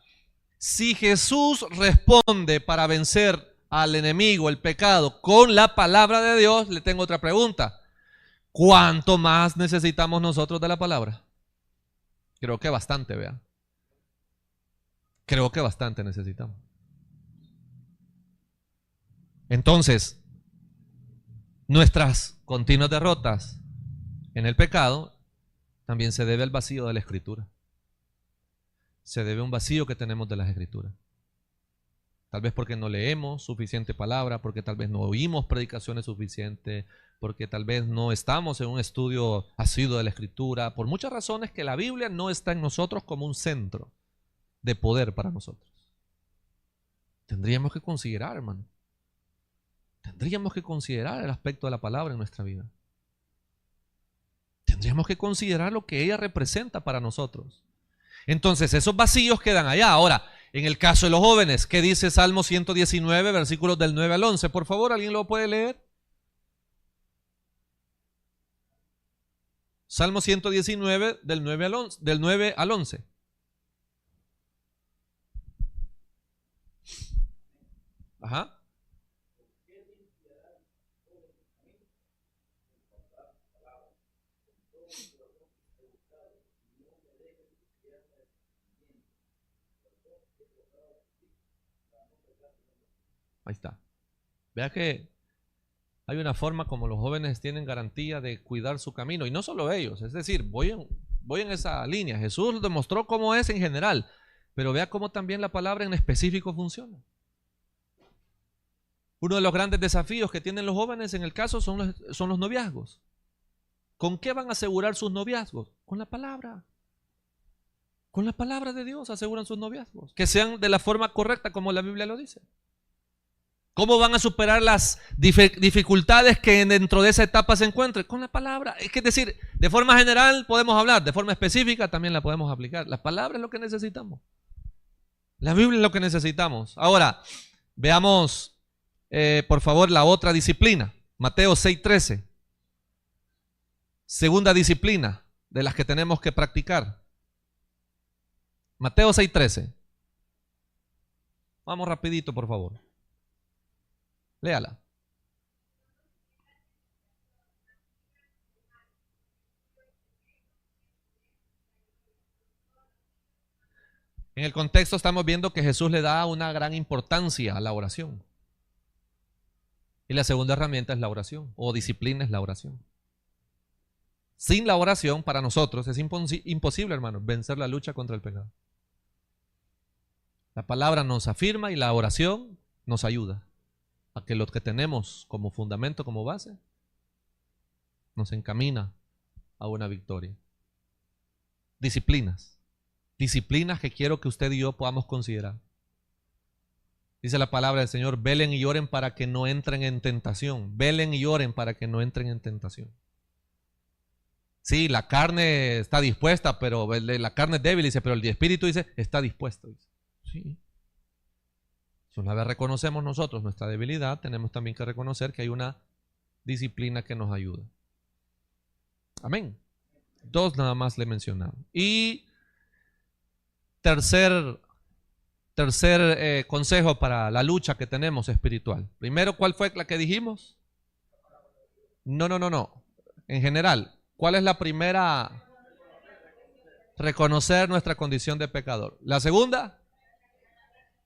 [SPEAKER 1] si Jesús responde para vencer al enemigo, el pecado, con la palabra de Dios, le tengo otra pregunta. ¿Cuánto más necesitamos nosotros de la palabra? Creo que bastante, vea. Creo que bastante necesitamos. Entonces, nuestras continuas derrotas en el pecado también se debe al vacío de la Escritura. Se debe a un vacío que tenemos de las Escrituras. Tal vez porque no leemos suficiente palabra, porque tal vez no oímos predicaciones suficientes, porque tal vez no estamos en un estudio asiduo de la Escritura, por muchas razones que la Biblia no está en nosotros como un centro de poder para nosotros. Tendríamos que considerar, hermano. Tendríamos que considerar el aspecto de la palabra en nuestra vida. Tendríamos que considerar lo que ella representa para nosotros. Entonces, esos vacíos quedan allá. Ahora, en el caso de los jóvenes, ¿qué dice Salmo 119, versículos del 9 al 11? Por favor, ¿alguien lo puede leer? Salmo 119, del 9 al 11. Del 9 al 11. Ajá. Ahí está. Vea que hay una forma como los jóvenes tienen garantía de cuidar su camino. Y no solo ellos. Es decir, voy en esa línea. Jesús demostró cómo es en general. Pero vea cómo también la palabra en específico funciona. Uno de los grandes desafíos que tienen los jóvenes en el caso son los noviazgos. ¿Con qué van a asegurar sus noviazgos? Con la palabra. Con la palabra de Dios aseguran sus noviazgos. Que sean de la forma correcta como la Biblia lo dice. ¿Cómo van a superar las dificultades que dentro de esa etapa se encuentren? Con la palabra. Es decir, de forma general podemos hablar, de forma específica también la podemos aplicar. La palabra es lo que necesitamos. La Biblia es lo que necesitamos. Ahora, veamos por favor la otra disciplina. Mateo 6:13. Segunda disciplina de las que tenemos que practicar. Mateo 6:13. Vamos rapidito, por favor. Léala. En el contexto estamos viendo que Jesús le da una gran importancia a la oración. Y la segunda herramienta es la oración, o disciplina es la oración. Sin la oración, para nosotros es imposible, hermanos, vencer la lucha contra el pecado. La palabra nos afirma y la oración nos ayuda a que lo que tenemos como fundamento, como base, nos encamina a una victoria. Disciplinas. Disciplinas que quiero que usted y yo podamos considerar. Dice la palabra del Señor, velen y oren para que no entren en tentación. Velen y oren para que no entren en tentación. Sí, la carne está dispuesta, pero la carne es débil, dice, pero el espíritu dice, está dispuesto. Dice. Sí. Si una vez reconocemos nosotros nuestra debilidad, tenemos también que reconocer que hay una disciplina que nos ayuda. Amén. Dos nada más le he mencionado. Y tercer consejo para la lucha que tenemos espiritual. Primero, ¿cuál fue la que dijimos? No. En general, ¿cuál es la primera? Reconocer nuestra condición de pecador. La segunda,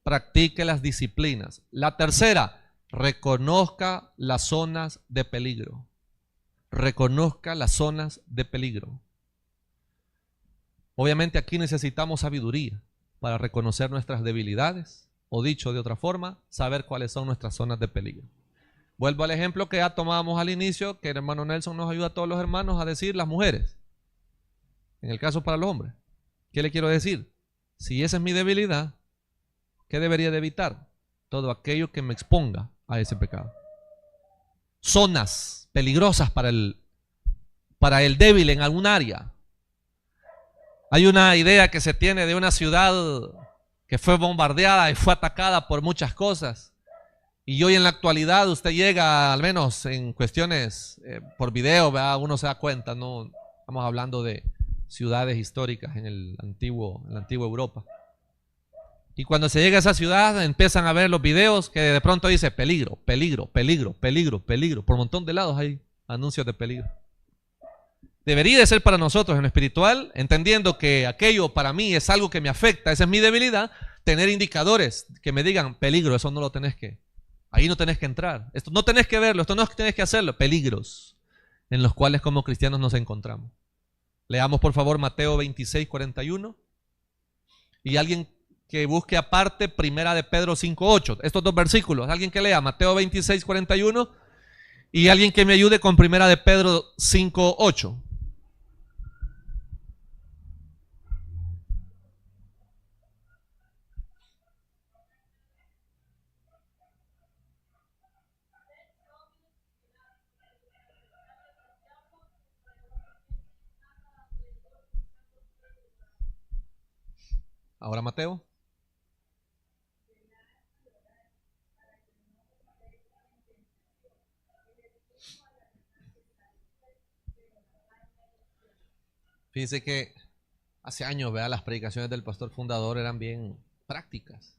[SPEAKER 1] practique las disciplinas. La tercera, reconozca las zonas de peligro. Reconozca las zonas de peligro. Obviamente aquí necesitamos sabiduría para reconocer nuestras debilidades, o dicho de otra forma, saber cuáles son nuestras zonas de peligro. Vuelvo al ejemplo que ya tomábamos al inicio, que el hermano Nelson nos ayuda a todos los hermanos a decir las mujeres. En el caso para los hombres, ¿qué le quiero decir? Si esa es mi debilidad, ¿qué debería de evitar? Todo aquello que me exponga a ese pecado. Zonas peligrosas para el débil en algún área. Hay una idea que se tiene de una ciudad que fue bombardeada y fue atacada por muchas cosas. Y hoy en la actualidad usted llega, al menos en cuestiones por video, ¿verdad? Uno se da cuenta, no estamos hablando de ciudades históricas en la antigua Europa. Y cuando se llega a esa ciudad empiezan a ver los videos que de pronto dice peligro, peligro, peligro, peligro, peligro. Por un montón de lados hay anuncios de peligro. Debería de ser para nosotros en lo espiritual, entendiendo que aquello para mí es algo que me afecta, esa es mi debilidad, tener indicadores que me digan peligro, eso no lo tenés que, ahí no tenés que entrar, esto no tenés que verlo, esto no tenés que hacerlo, peligros en los cuales como cristianos nos encontramos. Leamos por favor Mateo 26:41 y alguien que busque aparte Primera de Pedro 5:8, estos dos versículos, alguien que lea Mateo 26:41 y alguien que me ayude con Primera de Pedro 5:8. Ahora Mateo. Fíjense que hace años, ¿verdad? Las predicaciones del pastor fundador eran bien prácticas.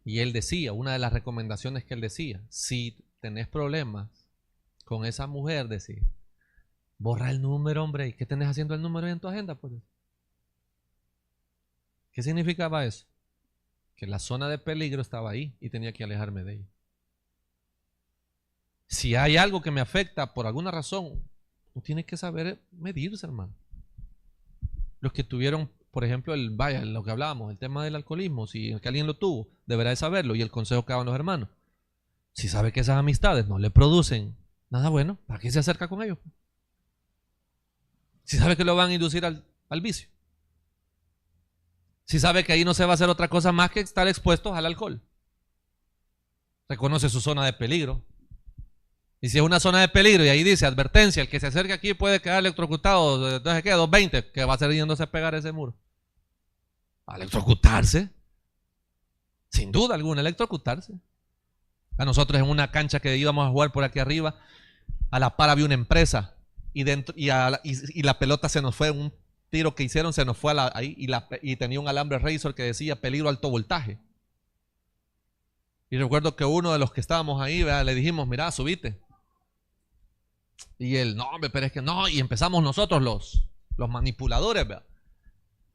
[SPEAKER 1] Y él decía, una de las recomendaciones que él decía, si tenés problemas con esa mujer, decía, borra el número, hombre. ¿Y qué tenés haciendo el número en tu agenda? Pues? ¿Qué significaba eso? que la zona de peligro estaba ahí y tenía que alejarme de ella. Si hay algo que me afecta por alguna razón, uno tiene que saber medirse, hermano. Los que tuvieron, por ejemplo, lo que hablábamos, el tema del alcoholismo, si que alguien lo tuvo, deberá de saberlo, y el consejo que daban los hermanos. Si sabe que esas amistades no le producen nada bueno, ¿para qué se acerca con ellos? Si sabe que lo van a inducir al vicio. Si sabe que ahí no se va a hacer otra cosa más que estar expuestos al alcohol. Reconoce su zona de peligro. Y si es una zona de peligro y ahí dice advertencia, el que se acerque aquí puede quedar electrocutado, entonces ¿qué? 220, que va a ser yéndose a pegar ese muro. ¿A electrocutarse? Sin duda alguna, electrocutarse. A nosotros en una cancha que íbamos a jugar por aquí arriba, a la par había una empresa y la pelota se nos fue, un tiro que hicieron se nos fue ahí y tenía un alambre Razor que decía peligro alto voltaje. Y recuerdo que uno de los que estábamos ahí, ¿verdad? Le dijimos, mira, subite. Y él, no, pero es que no, y empezamos nosotros los manipuladores, ¿verdad?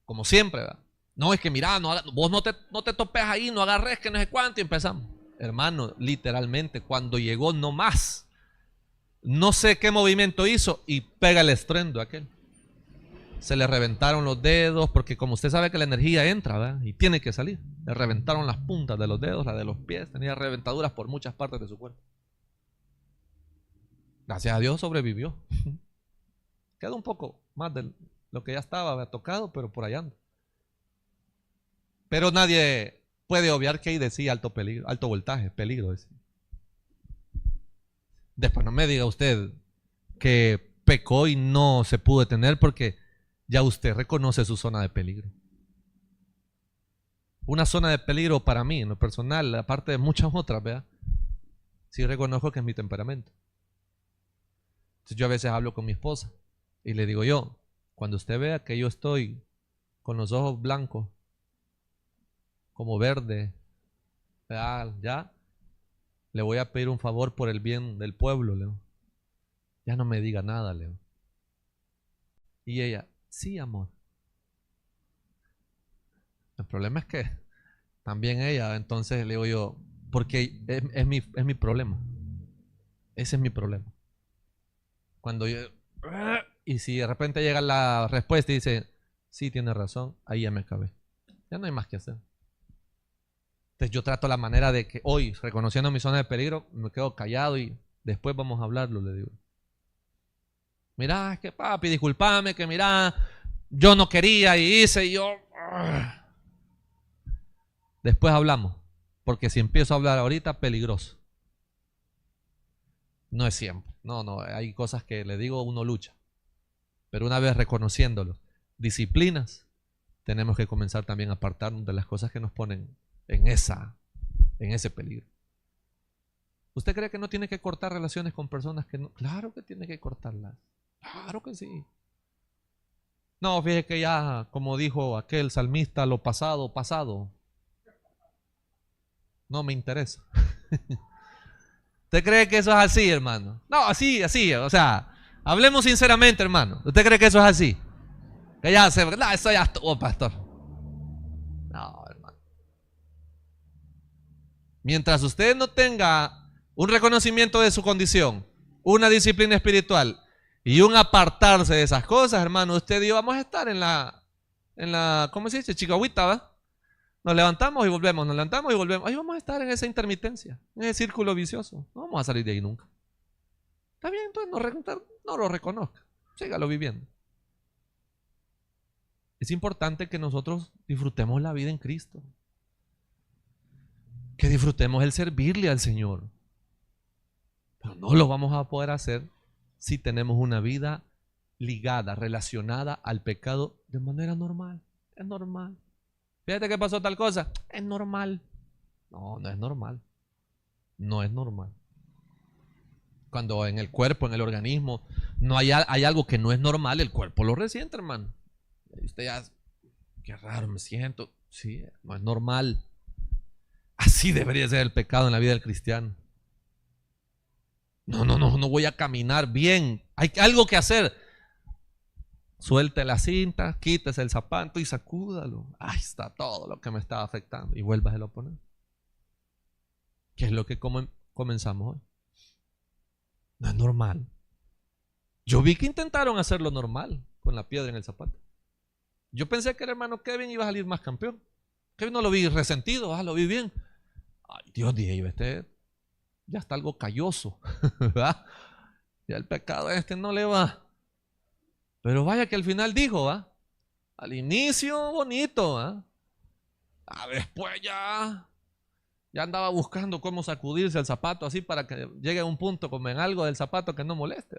[SPEAKER 1] Como siempre, ¿verdad? No, es que mira, vos no te topes ahí, no agarres que no sé cuánto, y empezamos. Hermano, literalmente, cuando llegó no más, no sé qué movimiento hizo y pega el estruendo aquel. Se le reventaron los dedos, porque como usted sabe que la energía entra, ¿verdad? Y tiene que salir. Le reventaron las puntas de los dedos, la de los pies, tenía reventaduras por muchas partes de su cuerpo. Gracias a Dios sobrevivió. Queda un poco más de lo que ya estaba, había tocado, pero por allá anda. Pero nadie puede obviar que ahí decía alto peligro, alto voltaje, peligro decía. Después no me diga usted que pecó y no se pudo detener porque ya usted reconoce su zona de peligro. Una zona de peligro para mí, en lo personal, aparte de muchas otras, ¿verdad? Sí reconozco que es mi temperamento. Entonces yo a veces hablo con mi esposa y le digo yo, cuando usted vea que yo estoy con los ojos blancos, como verde, ya, le voy a pedir un favor por el bien del pueblo, Leo. Ya no me diga nada, Leo. Y ella, sí, amor. El problema es que también ella, entonces le digo yo, porque es mi problema. Ese es mi problema. Cuando yo, y si de repente llega la respuesta y dice, sí, tiene razón, ahí ya me acabé. Ya no hay más que hacer. Entonces yo trato la manera de que hoy, reconociendo mi zona de peligro, me quedo callado y después vamos a hablarlo, le digo. Mira, es que papi, discúlpame, que mira, yo no quería y hice y yo. Después hablamos, porque si empiezo a hablar ahorita, peligroso. No es siempre, no, hay cosas que le digo, uno lucha. Pero una vez reconociéndolo, disciplinas, tenemos que comenzar también a apartarnos de las cosas que nos ponen en ese peligro. ¿Usted cree que no tiene que cortar relaciones con personas que no? Claro que tiene que cortarlas. Claro que sí. No, fíjese que ya, como dijo aquel salmista, lo pasado, pasado. No me interesa. ¿Usted cree que eso es así, hermano? No, así, o sea, hablemos sinceramente, hermano. ¿Usted cree que eso es así? Que ya no, eso ya estuvo, pastor. No, hermano. Mientras usted no tenga un reconocimiento de su condición, una disciplina espiritual y un apartarse de esas cosas, hermano, usted y yo vamos a estar en la, ¿cómo se dice? Chicahuita, ¿va? Nos levantamos y volvemos, nos levantamos y volvemos. Ahí vamos a estar en esa intermitencia, en ese círculo vicioso. No vamos a salir de ahí nunca. Está bien, entonces no lo reconozca. Sígalo viviendo. Es importante que nosotros disfrutemos la vida en Cristo. Que disfrutemos el servirle al Señor. Pero no lo vamos a poder hacer si tenemos una vida ligada, relacionada al pecado de manera normal. Es normal. Fíjate que pasó tal cosa. Es normal. No, no es normal. No es normal. Cuando en el cuerpo, en el organismo, no hay algo que no es normal, el cuerpo lo resiente, hermano. Y usted ya, qué raro me siento. Sí, no es normal. Así debería ser el pecado en la vida del cristiano. No voy a caminar bien. Hay algo que hacer. Suelte la cinta, quítese el zapato y sacúdalo. Ahí está todo lo que me estaba afectando. Y vuélvaselo a poner. ¿Qué es lo que comenzamos hoy? No es normal. Yo vi que intentaron hacerlo normal con la piedra en el zapato. Yo pensé que el hermano Kevin iba a salir más campeón. Kevin no lo vi resentido, lo vi bien. Ay, Dios, dije, este ya está algo calloso, ¿verdad? Ya el pecado no le va. Pero vaya que al final dijo, al inicio bonito, después ya andaba buscando cómo sacudirse el zapato así para que llegue a un punto como en algo del zapato que no moleste.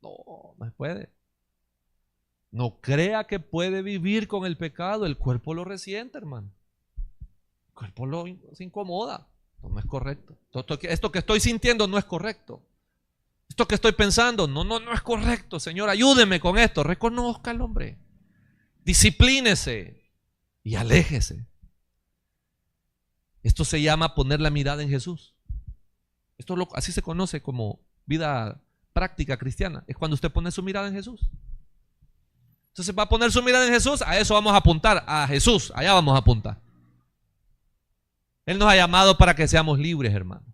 [SPEAKER 1] No se puede. No crea que puede vivir con el pecado. El cuerpo lo resiente, hermano. El cuerpo se incomoda. No es correcto. Esto que estoy sintiendo no es correcto. Esto que estoy pensando, no es correcto. Señor, ayúdeme con esto. Reconozca al hombre. Disciplínese y aléjese. Esto se llama poner la mirada en Jesús. Así se conoce como vida práctica cristiana. Es cuando usted pone su mirada en Jesús. Entonces va a poner su mirada en Jesús. A eso vamos a apuntar. A Jesús. Allá vamos a apuntar. Él nos ha llamado para que seamos libres, hermanos.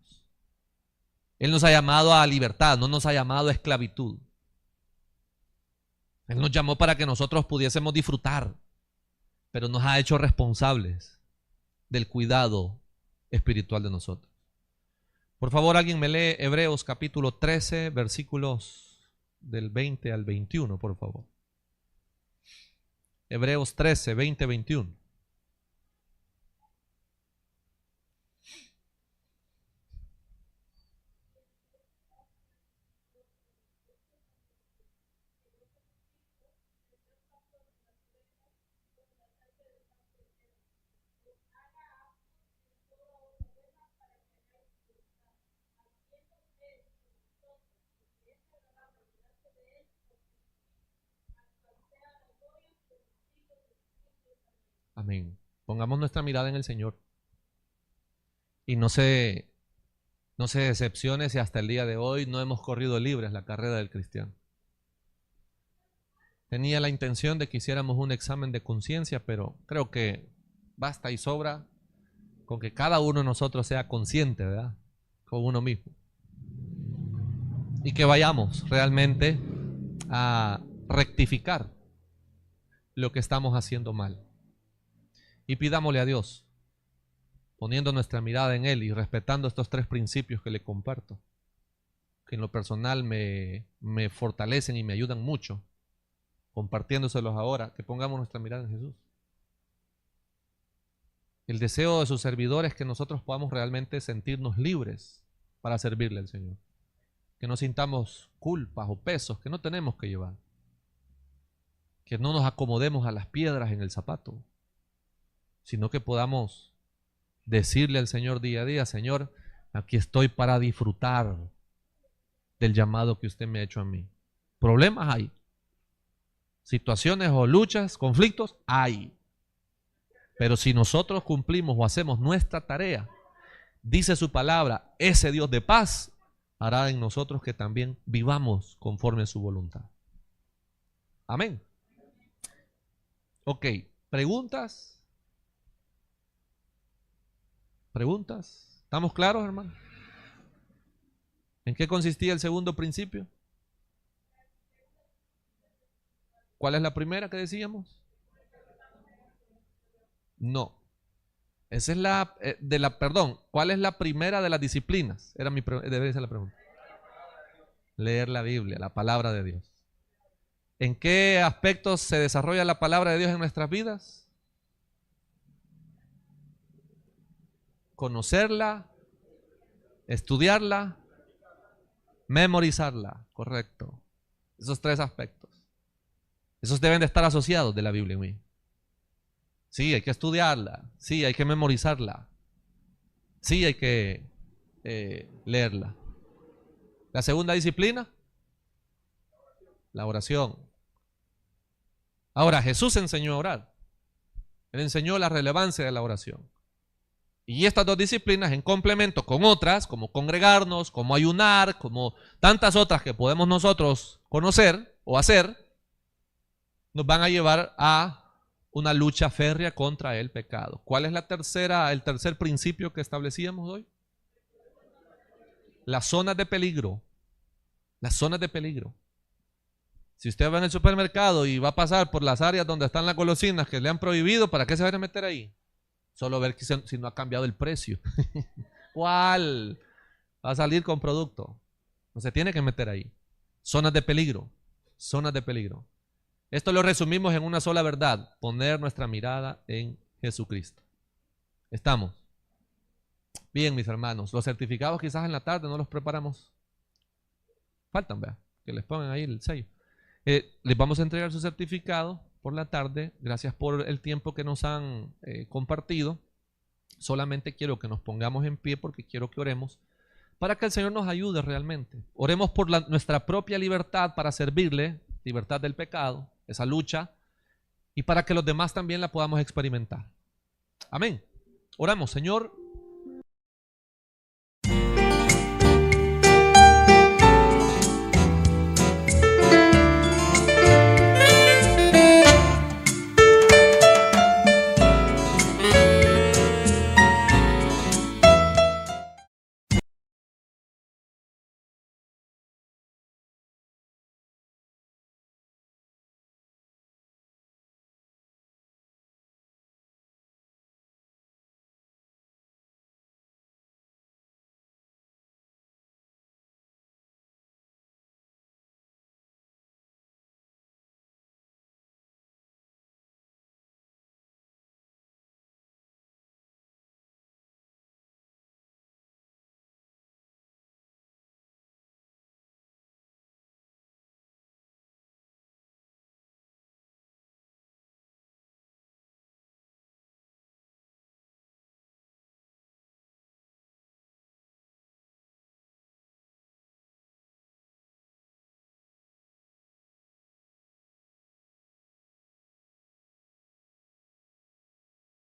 [SPEAKER 1] Él nos ha llamado a libertad, no nos ha llamado a esclavitud. Él nos llamó para que nosotros pudiésemos disfrutar, pero nos ha hecho responsables del cuidado espiritual de nosotros. Por favor, alguien me lee Hebreos capítulo 13, versículos del 20 al 21, por favor. Hebreos 13, 20, 21. Amén. Pongamos nuestra mirada en el Señor. Y no se decepcione si hasta el día de hoy no hemos corrido libres la carrera del cristiano. Tenía la intención de que hiciéramos un examen de conciencia, pero creo que basta y sobra con que cada uno de nosotros sea consciente, ¿verdad? Con uno mismo. Y que vayamos realmente a rectificar lo que estamos haciendo mal. Y pidámosle a Dios, poniendo nuestra mirada en Él y respetando estos 3 principios que le comparto, que en lo personal me fortalecen y me ayudan mucho, compartiéndoselos ahora, que pongamos nuestra mirada en Jesús. El deseo de su servidor es que nosotros podamos realmente sentirnos libres para servirle al Señor. Que no sintamos culpas o pesos que no tenemos que llevar. Que no nos acomodemos a las piedras en el zapato, sino que podamos decirle al Señor día a día: Señor, aquí estoy para disfrutar del llamado que usted me ha hecho a mí. Problemas hay, situaciones o luchas, conflictos hay, pero si nosotros cumplimos o hacemos nuestra tarea, dice su palabra, ese Dios de paz hará en nosotros que también vivamos conforme a su voluntad. Amén. Ok, ¿preguntas? ¿Preguntas? ¿Estamos claros, hermano? ¿En qué consistía el segundo principio? ¿Cuál es la primera que decíamos? No. Esa es perdón, ¿cuál es la primera de las disciplinas? Debe ser la pregunta. Leer la Biblia, la palabra de Dios. ¿En qué aspectos se desarrolla la palabra de Dios en nuestras vidas? Conocerla, estudiarla, memorizarla, correcto. Esos 3 aspectos. Esos deben de estar asociados de la Biblia en mí. Sí, hay que estudiarla, sí, hay que memorizarla, sí, hay que leerla. La segunda disciplina, la oración. Ahora, Jesús enseñó a orar. Él enseñó la relevancia de la oración. Y estas 2 disciplinas, en complemento con otras, como congregarnos, como ayunar, como tantas otras que podemos nosotros conocer o hacer, nos van a llevar a una lucha férrea contra el pecado. ¿Cuál es el tercer principio que establecíamos hoy? Las zonas de peligro. Las zonas de peligro. Si usted va en el supermercado y va a pasar por las áreas donde están las golosinas que le han prohibido, ¿para qué se van a meter ahí? Solo ver si no ha cambiado el precio. ¿Cuál? Va a salir con producto. No se tiene que meter ahí. Zonas de peligro. Zonas de peligro. Esto lo resumimos en una sola verdad. Poner nuestra mirada en Jesucristo. ¿Estamos? Bien, mis hermanos. Los certificados quizás en la tarde no los preparamos. Faltan, vea. Que les pongan ahí el sello. Les vamos a entregar su certificado por la tarde. Gracias por el tiempo que nos han compartido. Solamente quiero que nos pongamos en pie porque quiero que oremos para que el Señor nos ayude realmente. Oremos por nuestra propia libertad para servirle, libertad del pecado, esa lucha, y para que los demás también la podamos experimentar. Amén. Oramos, Señor.